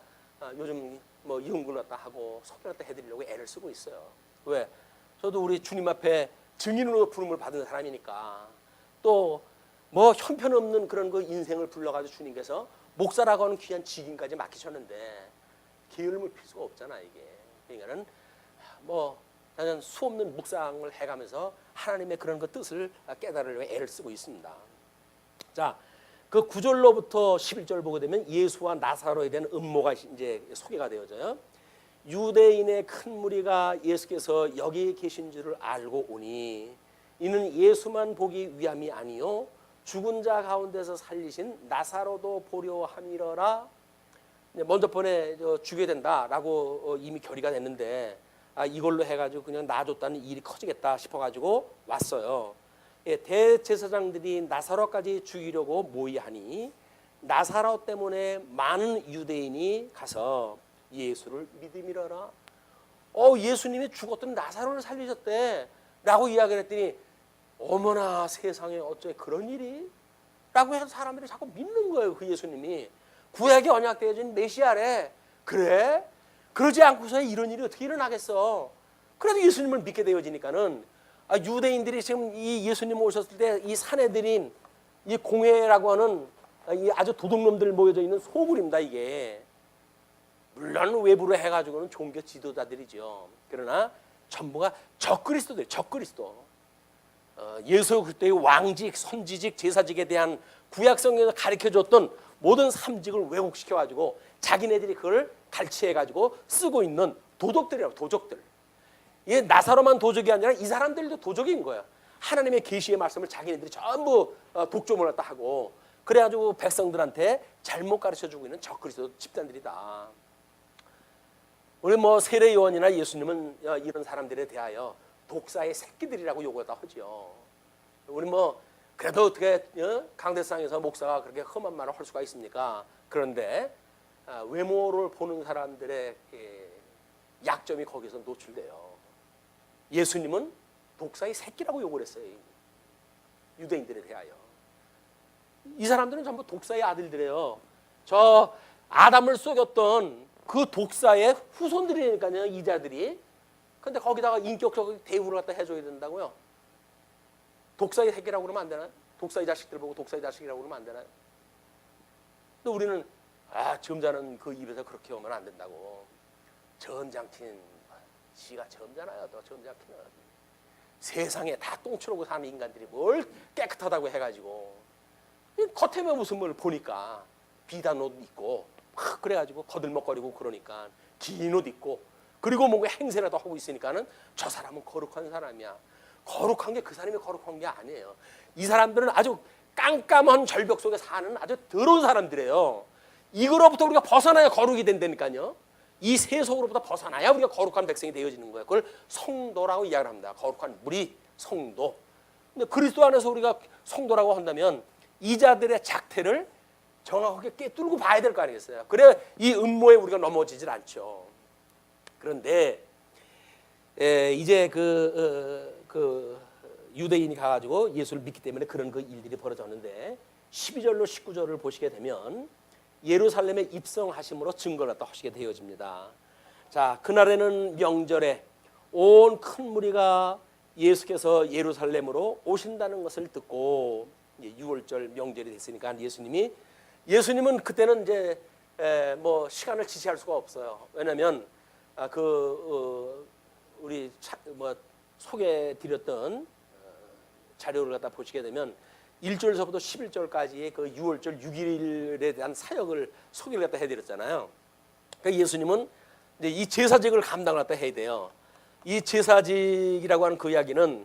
Speaker 1: 요즘 뭐 연구를 갖다 하고 소개를 갖다 해드리려고 애를 쓰고 있어요. 왜? 저도 우리 주님 앞에 증인으로 부름을 받은 사람이니까 또 뭐 형편없는 그런 그 인생을 불러가지고 주님께서 목사라고 하는 귀한 직임까지 맡기셨는데 게을름을 필 수가 없잖아 이게. 그러니까는 뭐 나는 수없는 묵상을 해가면서 하나님의 그런 그 뜻을 깨달으려고 애를 쓰고 있습니다. 자, 그 9절로부터 11절 보게 되면 예수와 나사로에 대한 음모가 이제 소개가 되어져요. 유대인의 큰 무리가 예수께서 여기 계신 줄을 알고 오니 이는 예수만 보기 위함이 아니요 죽은 자 가운데서 살리신 나사로도 보려 함이러라. 먼저 번에 죽여야 된다라고 이미 결의가 됐는데 이걸로 해가지고 그냥 놔줬다는 일이 커지겠다 싶어가지고 왔어요. 대제사장들이 나사로까지 죽이려고 모의하니 나사로 때문에 많은 유대인이 가서 예수를 믿음이러라. 예수님이 죽었던 나사로를 살리셨대 라고 이야기를 했더니 어머나 세상에 어째 그런 일이? 라고 해서 사람들이 자꾸 믿는 거예요. 그 예수님이 구약에 언약되어진 메시아래. 그래? 그러지 않고서 이런 일이 어떻게 일어나겠어? 그래도 예수님을 믿게 되어지니까는 유대인들이 지금 이 예수님 오셨을 때 이 사내들인 이 공회라고 하는 이 아주 도둑놈들 모여져 있는 소굴입니다. 이게 물론 외부로 해가지고는 종교 지도자들이죠. 그러나 전부가 적그리스도들, 적그리스도. 예수 그리스도의 왕직, 선지직, 제사직에 대한 구약성경에서 가르쳐줬던 모든 삼직을 왜곡시켜가지고 자기네들이 그걸 갈취해가지고 쓰고 있는 도적들이라고, 도적들. 이 나사로만 도적이 아니라 이 사람들도 도적인 거예요. 하나님의 계시의 말씀을 자기네들이 전부 독점을 갖다 하고 그래가지고 백성들한테 잘못 가르쳐주고 있는 적그리스도 집단들이다. 우리 뭐 세례요한이나 예수님은 이런 사람들에 대하여 독사의 새끼들이라고 욕을 다 하죠. 우리 뭐 그래도 어떻게 강대상에서 목사가 그렇게 험한 말을 할 수가 있습니까? 그런데 외모를 보는 사람들의 약점이 거기서 노출돼요. 예수님은 독사의 새끼라고 욕을 했어요. 유대인들에 대하여. 이 사람들은 전부 독사의 아들들이에요. 저 아담을 속였던 그 독사의 후손들이니까요, 이자들이. 근데 거기다가 인격적 대우를 갖다 해줘야 된다고요. 독사의 새끼라고 그러면 안 되나요? 독사의 자식들 보고 독사의 자식이라고 그러면 안 되나요? 근데 우리는 점잖은 그 입에서 그렇게 오면 안 된다고. 점잖긴 지가 점잖아요. 또 점잖기는 세상에 다 똥치르고 사는 인간들이 뭘 깨끗하다고 해가지고 겉에 무슨 뭘 보니까 비단 옷 입고 막 그래가지고 거들먹거리고 그러니까 긴 옷 입고 그리고 뭔가 행세라도 하고 있으니까는 저 사람은 거룩한 사람이야. 거룩한 게 그 사람이 거룩한 게 아니에요. 이 사람들은 아주 깜깜한 절벽 속에 사는 아주 더러운 사람들이에요. 이거로부터 우리가 벗어나야 거룩이 된다니까요. 이 세속으로부터 벗어나야 우리가 거룩한 백성이 되어지는 거예요. 그걸 성도라고 이야기를 합니다. 거룩한 무리, 성도. 근데 그리스도 안에서 우리가 성도라고 한다면 이자들의 작태를 정확하게 꿰뚫고 봐야 될 거 아니겠어요. 그래야 이 음모에 우리가 넘어지질 않죠. 그런데 이제 그 유대인이 가가지고 예수를 믿기 때문에 그런 그 일들이 벌어졌는데 12절로 19절을 보시게 되면 예루살렘에 입성하심으로 증거를 갖다 하시게 되어집니다. 자, 그날에는 명절에 온 큰 무리가 예수께서 예루살렘으로 오신다는 것을 듣고 6월절 명절이 됐으니까 예수님은 그때는 이제 뭐 시간을 지체할 수가 없어요. 왜냐하면 우리 뭐 소개드렸던 자료를 갖다 보시게 되면 1절서부터 11절까지의 그 6월절 6일에 대한 사역을 소개를 갖다 해드렸잖아요. 그러니까 예수님은 이제 이 제사직을 감당을 갖다 해야 돼요. 이 제사직이라고 하는 그 이야기는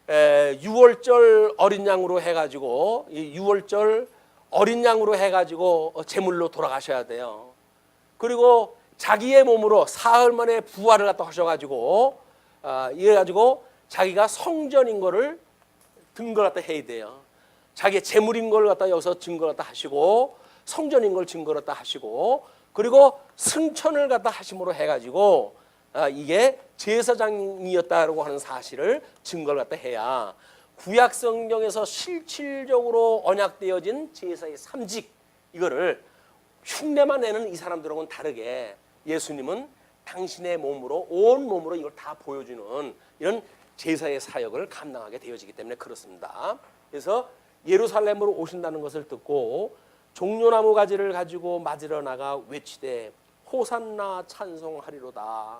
Speaker 1: 6월절 어린 양으로 해가지고 이 6월절 어린 양으로 해가지고 제물로 돌아가셔야 돼요. 그리고 자기의 몸으로 사흘 만에 부활을 갖다 하셔가지고 이래가지고 자기가 성전인 거를 증거를 갖다 해야 돼요. 자기의 제물인 걸 갖다 여기서 증거를 갖다 하시고 성전인 걸 증거를 갖다 하시고 그리고 승천을 갖다 하심으로 해가지고 이게 제사장이었다라고 하는 사실을 증거를 갖다 해야 구약 성경에서 실질적으로 언약되어진 제사의 삼직 이거를 흉내만 내는 이 사람들하고는 다르게 예수님은 당신의 몸으로 온 몸으로 이걸 다 보여주는 이런 제사의 사역을 감당하게 되어지기 때문에 그렇습니다. 그래서 예루살렘으로 오신다는 것을 듣고 종려나무 가지를 가지고 맞으러 나가 외치되 호산나 찬송하리로다.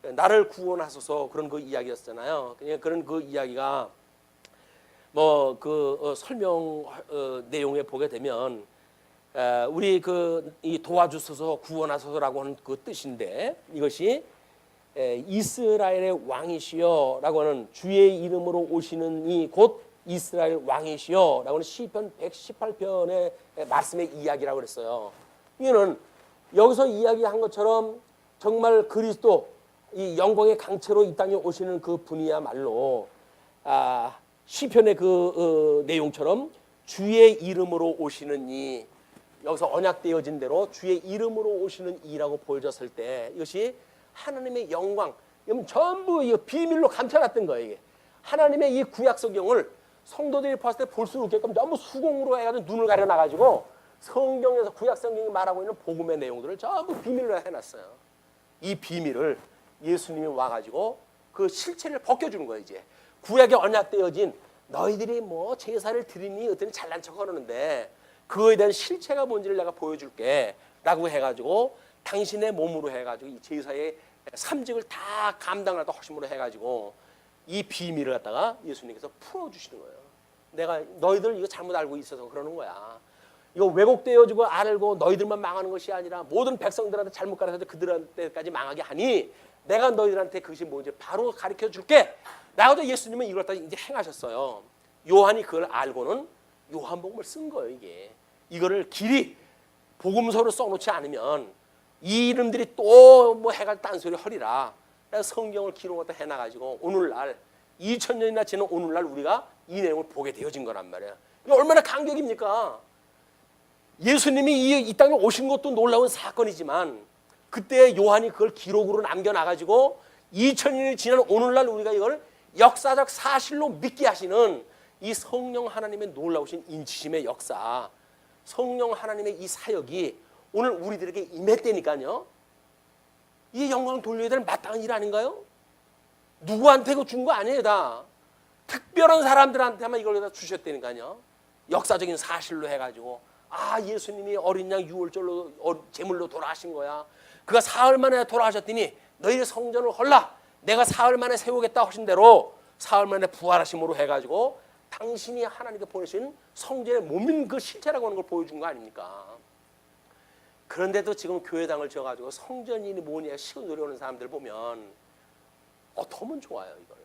Speaker 1: 나를 구원하소서 그런 그 이야기였잖아요. 그런 그 이야기가 뭐 그 설명 내용에 보게 되면 우리 이 도와주소서 구원하소서라고 하는 그 뜻인데 이것이 이스라엘의 왕이시여라고 하는 주의 이름으로 오시는 이 곧 이스라엘 왕이시여라고 하는 시편 118편의 말씀의 이야기라고 그랬어요. 이거는 여기서 이야기한 것처럼 정말 그리스도 이 영광의 강체로 이 땅에 오시는 그 분이야말로 시편의 그 내용처럼 주의 이름으로 오시는 이 여기서 언약되어진 대로 주의 이름으로 오시는 이라고 보여졌을 때 이것이 하나님의 영광 전부 이 비밀로 감춰놨던 거예요. 이게 하나님의 이 구약 성경을 성도들이 봤을 때 볼 수 없게끔 전부 수공으로 해가지고 눈을 가려놔가지고 성경에서 구약 성경이 말하고 있는 복음의 내용들을 전부 비밀로 해놨어요. 이 비밀을 예수님이 와가지고 그 실체를 벗겨주는 거예요. 이제 구약에 언약되어진 너희들이 뭐 제사를 드리니 어떤 잘난 척 하는데 그거에 대한 실체가 뭔지를 내가 보여줄게 라고 해가지고 당신의 몸으로 해가지고 이 제사의 삼직을 다 감당하다 허심으로 해가지고 이 비밀을 갖다가 예수님께서 풀어주시는 거예요. 내가 너희들 이거 잘못 알고 있어서 그러는 거야. 이거 왜곡되어지고 알고 너희들만 망하는 것이 아니라 모든 백성들한테 잘못 가르쳐서 그들한테까지 망하게 하니 내가 너희들한테 그것이 뭔지 바로 가르쳐 줄게. 라고도 예수님은 이걸 다 이제 행하셨어요. 요한이 그걸 알고는 요한복음을 쓴 거예요. 이거를 길이 복음서로 써놓지 않으면 이 이름들이 또 뭐 해가 딴소리 허리라. 그래서 성경을 기록을 해놔가지고 오늘날 2000년이나 지난 오늘날 우리가 이 내용을 보게 되어진 거란 말이에요. 이게 얼마나 감격입니까? 예수님이 이 땅에 오신 것도 놀라운 사건이지만 그때 요한이 그걸 기록으로 남겨놔가지고 2000년이 지난 오늘날 우리가 이걸 역사적 사실로 믿게 하시는 이 성령 하나님의 놀라우신 인치심의 역사, 성령 하나님의 이 사역이 오늘 우리들에게 임했다니까요. 이 영광을 돌려야 될 마땅한 일 아닌가요? 누구한테 준 거 아니에요. 다 특별한 사람들한테만 이걸 다 주셨다니까요. 역사적인 사실로 해가지고 예수님이 어린 양 유월절로 제물로 돌아가신 거야. 그가 사흘 만에 돌아가셨더니 너희의 성전을 헐라 내가 사흘 만에 세우겠다 하신 대로 사흘 만에 부활하심으로 해가지고 당신이 하나님께 보내신 성전의 몸인 그 실체라고 하는 걸 보여준 거 아닙니까? 그런데도 지금 교회당을 지어가지고 성전이 뭐냐 시고 노려오는 사람들 보면 어떠면 좋아요. 이걸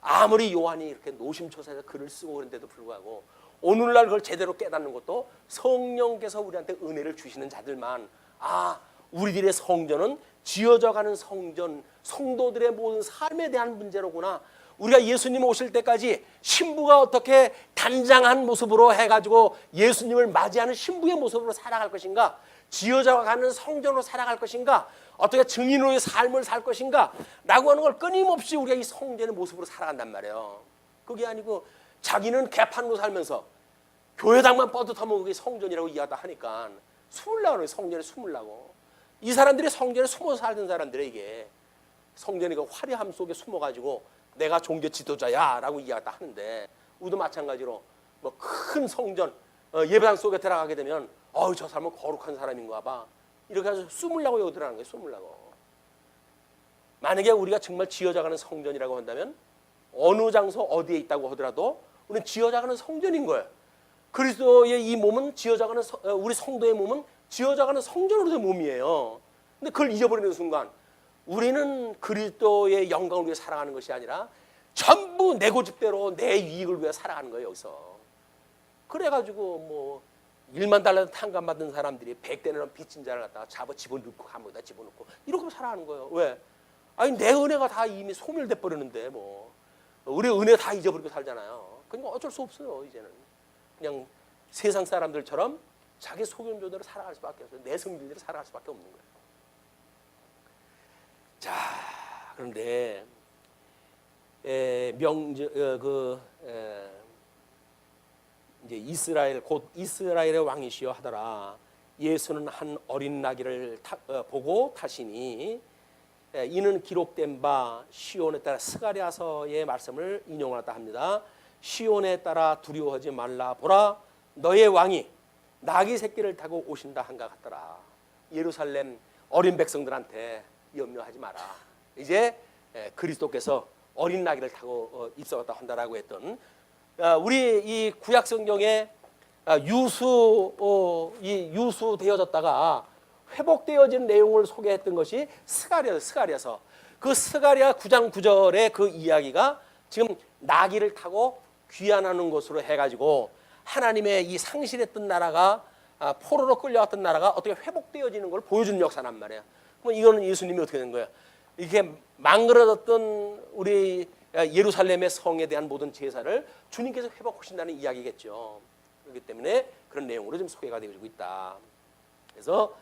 Speaker 1: 아무리 요한이 이렇게 노심초사해서 글을 쓰고 그런데도 불구하고 오늘날 그걸 제대로 깨닫는 것도 성령께서 우리한테 은혜를 주시는 자들만 우리들의 성전은 지어져가는 성전, 성도들의 모든 삶에 대한 문제로구나. 우리가 예수님 오실 때까지 신부가 어떻게 단장한 모습으로 해가지고 예수님을 맞이하는 신부의 모습으로 살아갈 것인가, 지어져가는 성전으로 살아갈 것인가, 어떻게 증인으로의 삶을 살 것인가 라고 하는 걸 끊임없이 우리가 이 성전의 모습으로 살아간단 말이에요. 그게 아니고 자기는 개판으로 살면서 교회당만 뻗어터면 그게 성전이라고 이야기하다 하니까 숨으려고 그래요. 성전에 숨으려고. 이 사람들이 성전에 숨어서 살던 사람들이 이게 성전의 그 화려함 속에 숨어가지고 내가 종교 지도자야 라고 이야기하다 하는데 우리도 마찬가지로 뭐 큰 성전 예배당 속에 들어가게 되면 저 사람은 거룩한 사람인가 봐 이렇게 해서 숨으려고 여기 들어가는 거예요. 숨으려고. 만약에 우리가 정말 지어져가는 성전이라고 한다면 어느 장소 어디에 있다고 하더라도 우리는 지어져가는 성전인 거예요. 그리스도의 이 몸은 지어져가는 우리 성도의 몸은 지어져가는 성전으로 된 몸이에요. 근데 그걸 잊어버리는 순간 우리는 그리스도의 영광을 위해 살아가는 것이 아니라 전부 내 고집대로 내 이익을 위해 살아가는 거예요. 여기서. 그래가지고 뭐 1만 달러 탕감 받은 사람들이 100대는 빚진 자를 갖다가 집어넣고 감옥에다 집어넣고 이렇게 살아가는 거예요. 왜? 내 은혜가 다 이미 소멸돼 버리는데 뭐 우리 은혜 다 잊어버리고 살잖아요. 그러니까 어쩔 수 없어요. 이제는 그냥 세상 사람들처럼 자기 소견조대로 살아갈 수밖에 없어요. 내 성질대로 살아갈 수밖에 없는 거예요. 자, 그런데 이제 이스라엘 곧 이스라엘의 왕이시여 하더라. 예수는 한 어린 나귀를 보고 타시니 이는 기록된 바 시온에 따라 스가랴서의 말씀을 인용하다 합니다. 시온에 따라 두려워하지 말라. 보라 너의 왕이 나귀 새끼를 타고 오신다 한가 같더라. 예루살렘 어린 백성들한테 염려하지 마라. 이제 그리스도께서 어린 나귀를 타고 입성했다 한다라고 했던 우리 이 구약 성경에 유수되어졌다가 회복되어진 내용을 소개했던 것이 스가랴서. 그 스가랴 9장 9절의 그 이야기가 지금 나귀를 타고 귀환하는 것으로 해가지고 하나님의 이 상실했던 나라가 포로로 끌려왔던 나라가 어떻게 회복되어지는 걸 보여주는 역사란 말이에요. 그럼 이거는 예수님이 어떻게 된 거예요? 이렇게 망그러졌던 우리 예루살렘의 성에 대한 모든 제사를 주님께서 회복하신다는 이야기겠죠. 그렇기 때문에 그런 내용으로 지금 소개가 되어지고 있다. 그래서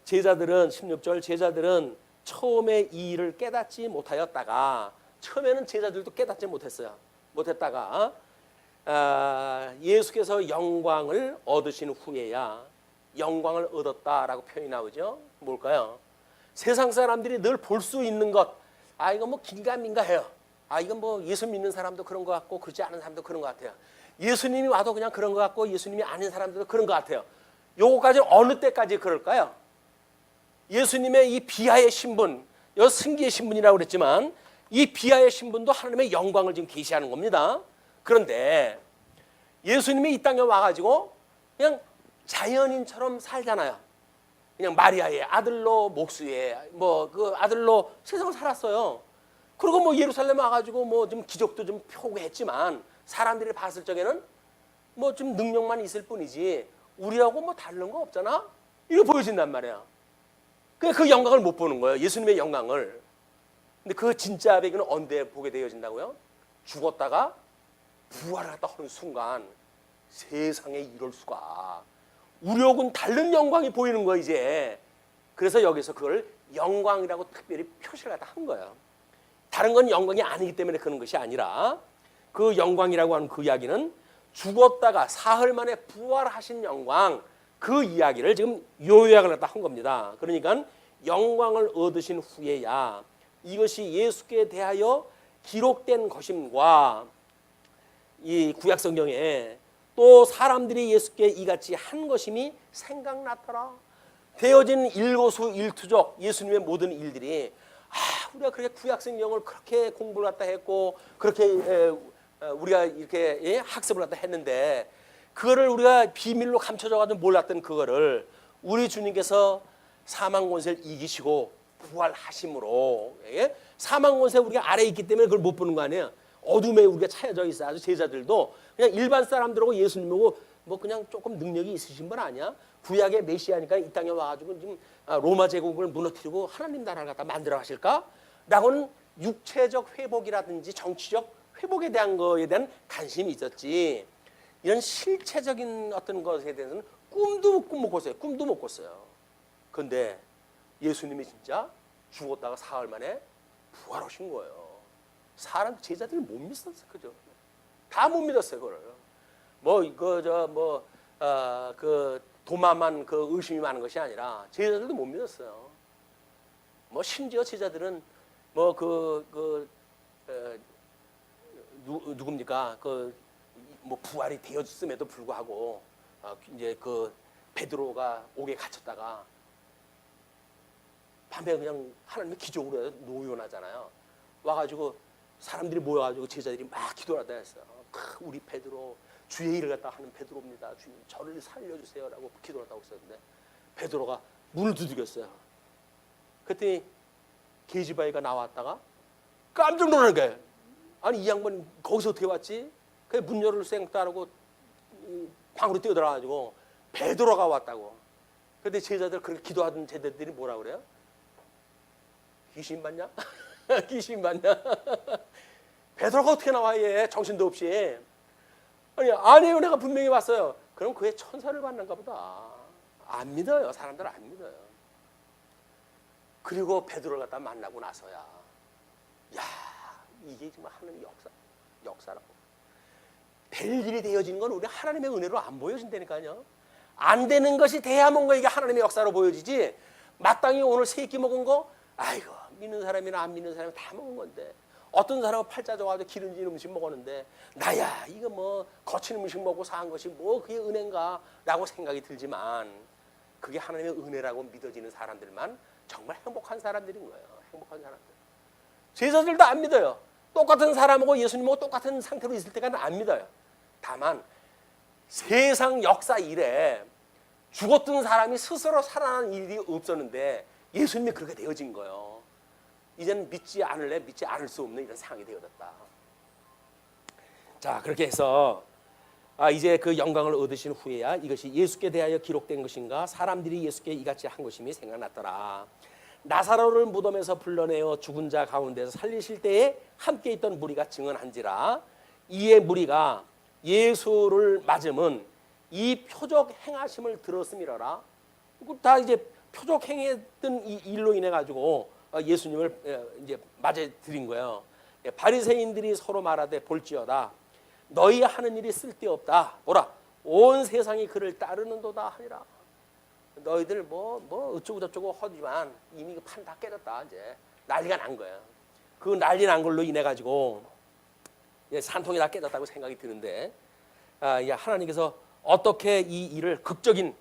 Speaker 1: 제자들은 16절 제자들은 처음에 이 일을 깨닫지 못하였다가 처음에는 제자들도 깨닫지 못했다가 예수께서 영광을 얻으신 후에야 영광을 얻었다라고 표현이 나오죠. 뭘까요? 세상 사람들이 늘 볼 수 있는 것, 이건 뭐 긴가민가해요. 이건 뭐 예수 믿는 사람도 그런 것 같고 그렇지 않은 사람도 그런 것 같아요. 예수님이 와도 그냥 그런 것 같고 예수님이 아닌 사람들도 그런 것 같아요. 요거까지 어느 때까지 그럴까요? 예수님의 이 비하의 신분, 여 승기의 신분이라고 그랬지만 이 비하의 신분도 하나님의 영광을 지금 계시하는 겁니다. 그런데 예수님이 이 땅에 와가지고 그냥 자연인처럼 살잖아요. 그냥 마리아의 아들로 목수의 뭐 그 아들로 세상을 살았어요. 그리고 뭐 예루살렘 와가지고 뭐 좀 기적도 좀 펴고 했지만 사람들이 봤을 적에는 뭐 좀 능력만 있을 뿐이지 우리하고 뭐 다른 거 없잖아. 이거 보여진단 말이야. 그 영광을 못 보는 거예요. 예수님의 영광을. 근데 그 진짜 배경은 언제 보게 되어진다고요? 죽었다가 부활을 갖다 하는 순간 세상에 이럴 수가. 우리하고는 다른 영광이 보이는 거예요, 이제. 그래서 여기서 그걸 영광이라고 특별히 표시를 갖다 한 거예요. 다른 건 영광이 아니기 때문에 그런 것이 아니라 그 영광이라고 하는 그 이야기는 죽었다가 사흘 만에 부활하신 영광, 그 이야기를 지금 요약을 갖다 한 겁니다. 그러니까 영광을 얻으신 후에야 이것이 예수께 대하여 기록된 것임과 이 구약성경에 또 사람들이 예수께 이같이 한 것임이 생각났더라. 되어진 일거수일투족 예수님의 모든 일들이 우리가 그렇게 구약성경을 그렇게 공부를 갖다 했고 그렇게 우리가 이렇게 학습을 갖다 했는데 그거를 우리가 비밀로 감춰져가지고 몰랐던 그거를 우리 주님께서 사망 권세를 이기시고 부활하심으로 사망 권세 우리가 아래에 있기 때문에 그걸 못 보는 거 아니에요. 어둠에 우리가 차여져 있어. 아주 제자들도 그냥 일반 사람들하고 예수님하고 뭐 그냥 조금 능력이 있으신 분 아니야? 구약의 메시아니까 이 땅에 와가지고 지금 로마 제국을 무너뜨리고 하나님 나라를 갖다 만들어 가실까? 라고는 육체적 회복이라든지 정치적 회복에 대한 거에 대한 관심이 있었지. 이런 실체적인 어떤 것에 대해서는 꿈도 못 꿨어요. 꿈도 못 꿨어요. 그런데 예수님이 진짜 죽었다가 사흘 만에 부활하신 거예요. 사람 제자들이 못 믿었어요, 그죠? 다 못 믿었어요, 그걸. 그 도마만 그 의심이 많은 것이 아니라 제자들도 못 믿었어요. 뭐 심지어 제자들은 누굽니까? 뭐 부활이 되었음에도 불구하고 이제 그 베드로가 옥에 갇혔다가 밤에 그냥 하나님의 기적으로 노연하잖아요. 와가지고 사람들이 모여가지고 제자들이 막 기도를 하다 했어요. 우리 베드로 주의 일을 갖다 하는 베드로입니다. 주님 저를 살려주세요라고 기도를 하다고 했었는데 베드로가 문을 두드렸어요. 그랬더니 계집아이가 나왔다가 깜짝 놀라는 거예요. 아니 이 양반 거기서 어떻게 왔지? 그냥 문 열을 쌩 따르고 방으로 뛰어들어가지고 베드로가 왔다고. 그런데 제자들 그렇게 기도하던 제자들이 뭐라 그래요? 귀신 봤냐? 귀신 봤냐? 베드로가 어떻게 나와 얘 정신도 없이. 아니에요 내가 분명히 봤어요. 그럼 그의 천사를 봤는가 보다. 안 믿어요. 사람들은 안 믿어요. 그리고 베드로를 갖다 만나고 나서야 야 이게 정말 하나님의 역사라고. 될 일이 되어지는 건 우리 하나님의 은혜로 안 보여진다니까요. 안 되는 것이 돼야 뭔가 이게 하나님의 역사로 보여지지. 마땅히 오늘 세 끼 먹은 거 아이고 믿는 사람이나 안 믿는 사람이 다 먹은 건데 어떤 사람은 팔자 좋아가지고 기름진 음식 먹었는데 나야 이거 뭐 거친 음식 먹고 사는 것이 뭐 그게 은혜인가 라고 생각이 들지만 그게 하나님의 은혜라고 믿어지는 사람들만 정말 행복한 사람들인 거예요. 행복한 사람들. 제자들도 안 믿어요. 똑같은 사람하고 예수님하고 똑같은 상태로 있을 때까지는 안 믿어요. 다만 세상 역사 이래 죽었던 사람이 스스로 살아나는 일이 없었는데 예수님이 그렇게 되어진 거예요. 이제는 믿지 않을래 믿지 않을 수 없는 이런 상황이 되어졌다. 자 그렇게 해서 이제 그 영광을 얻으신 후에야 이것이 예수께 대하여 기록된 것인가 사람들이 예수께 이같이 한 것임이 생각났더라. 나사로를 무덤에서 불러내어 죽은 자 가운데서 살리실 때에 함께 있던 무리가 증언한지라. 이에 무리가 예수를 맞음은 이 표적 행하심을 들었음이라라. 다 이제 표적 행했던 이 일로 인해 가지고 예수님을 이제 맞아 드린 거예요. 바리새인들이 서로 말하되 볼지어다 너희 하는 일이 쓸데없다. 보라 온 세상이 그를 따르는도다 하니라. 너희들 뭐 어쩌고 저쩌고 하지만 이미 그 판 다 깨졌다. 이제 난리가 난 거야. 그 난리 난 걸로 인해 가지고 산통이 다 깨졌다고 생각이 드는데 하나님께서 어떻게 이 일을 극적인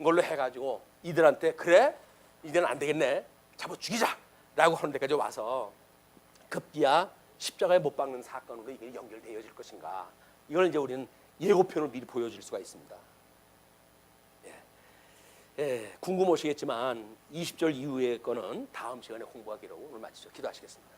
Speaker 1: 걸로 해가지고 이들한테 그래 이제는 안 되겠네. 잡아 죽이자라고 하는 데까지 와서 급기야 십자가에 못 박는 사건으로 이게 연결되어질 것인가? 이걸 이제 우리는 예고편을 미리 보여줄 수가 있습니다. 궁금하시겠지만 20절 이후의 거는 다음 시간에 공부하기로 오늘 마치죠. 기도하시겠습니다.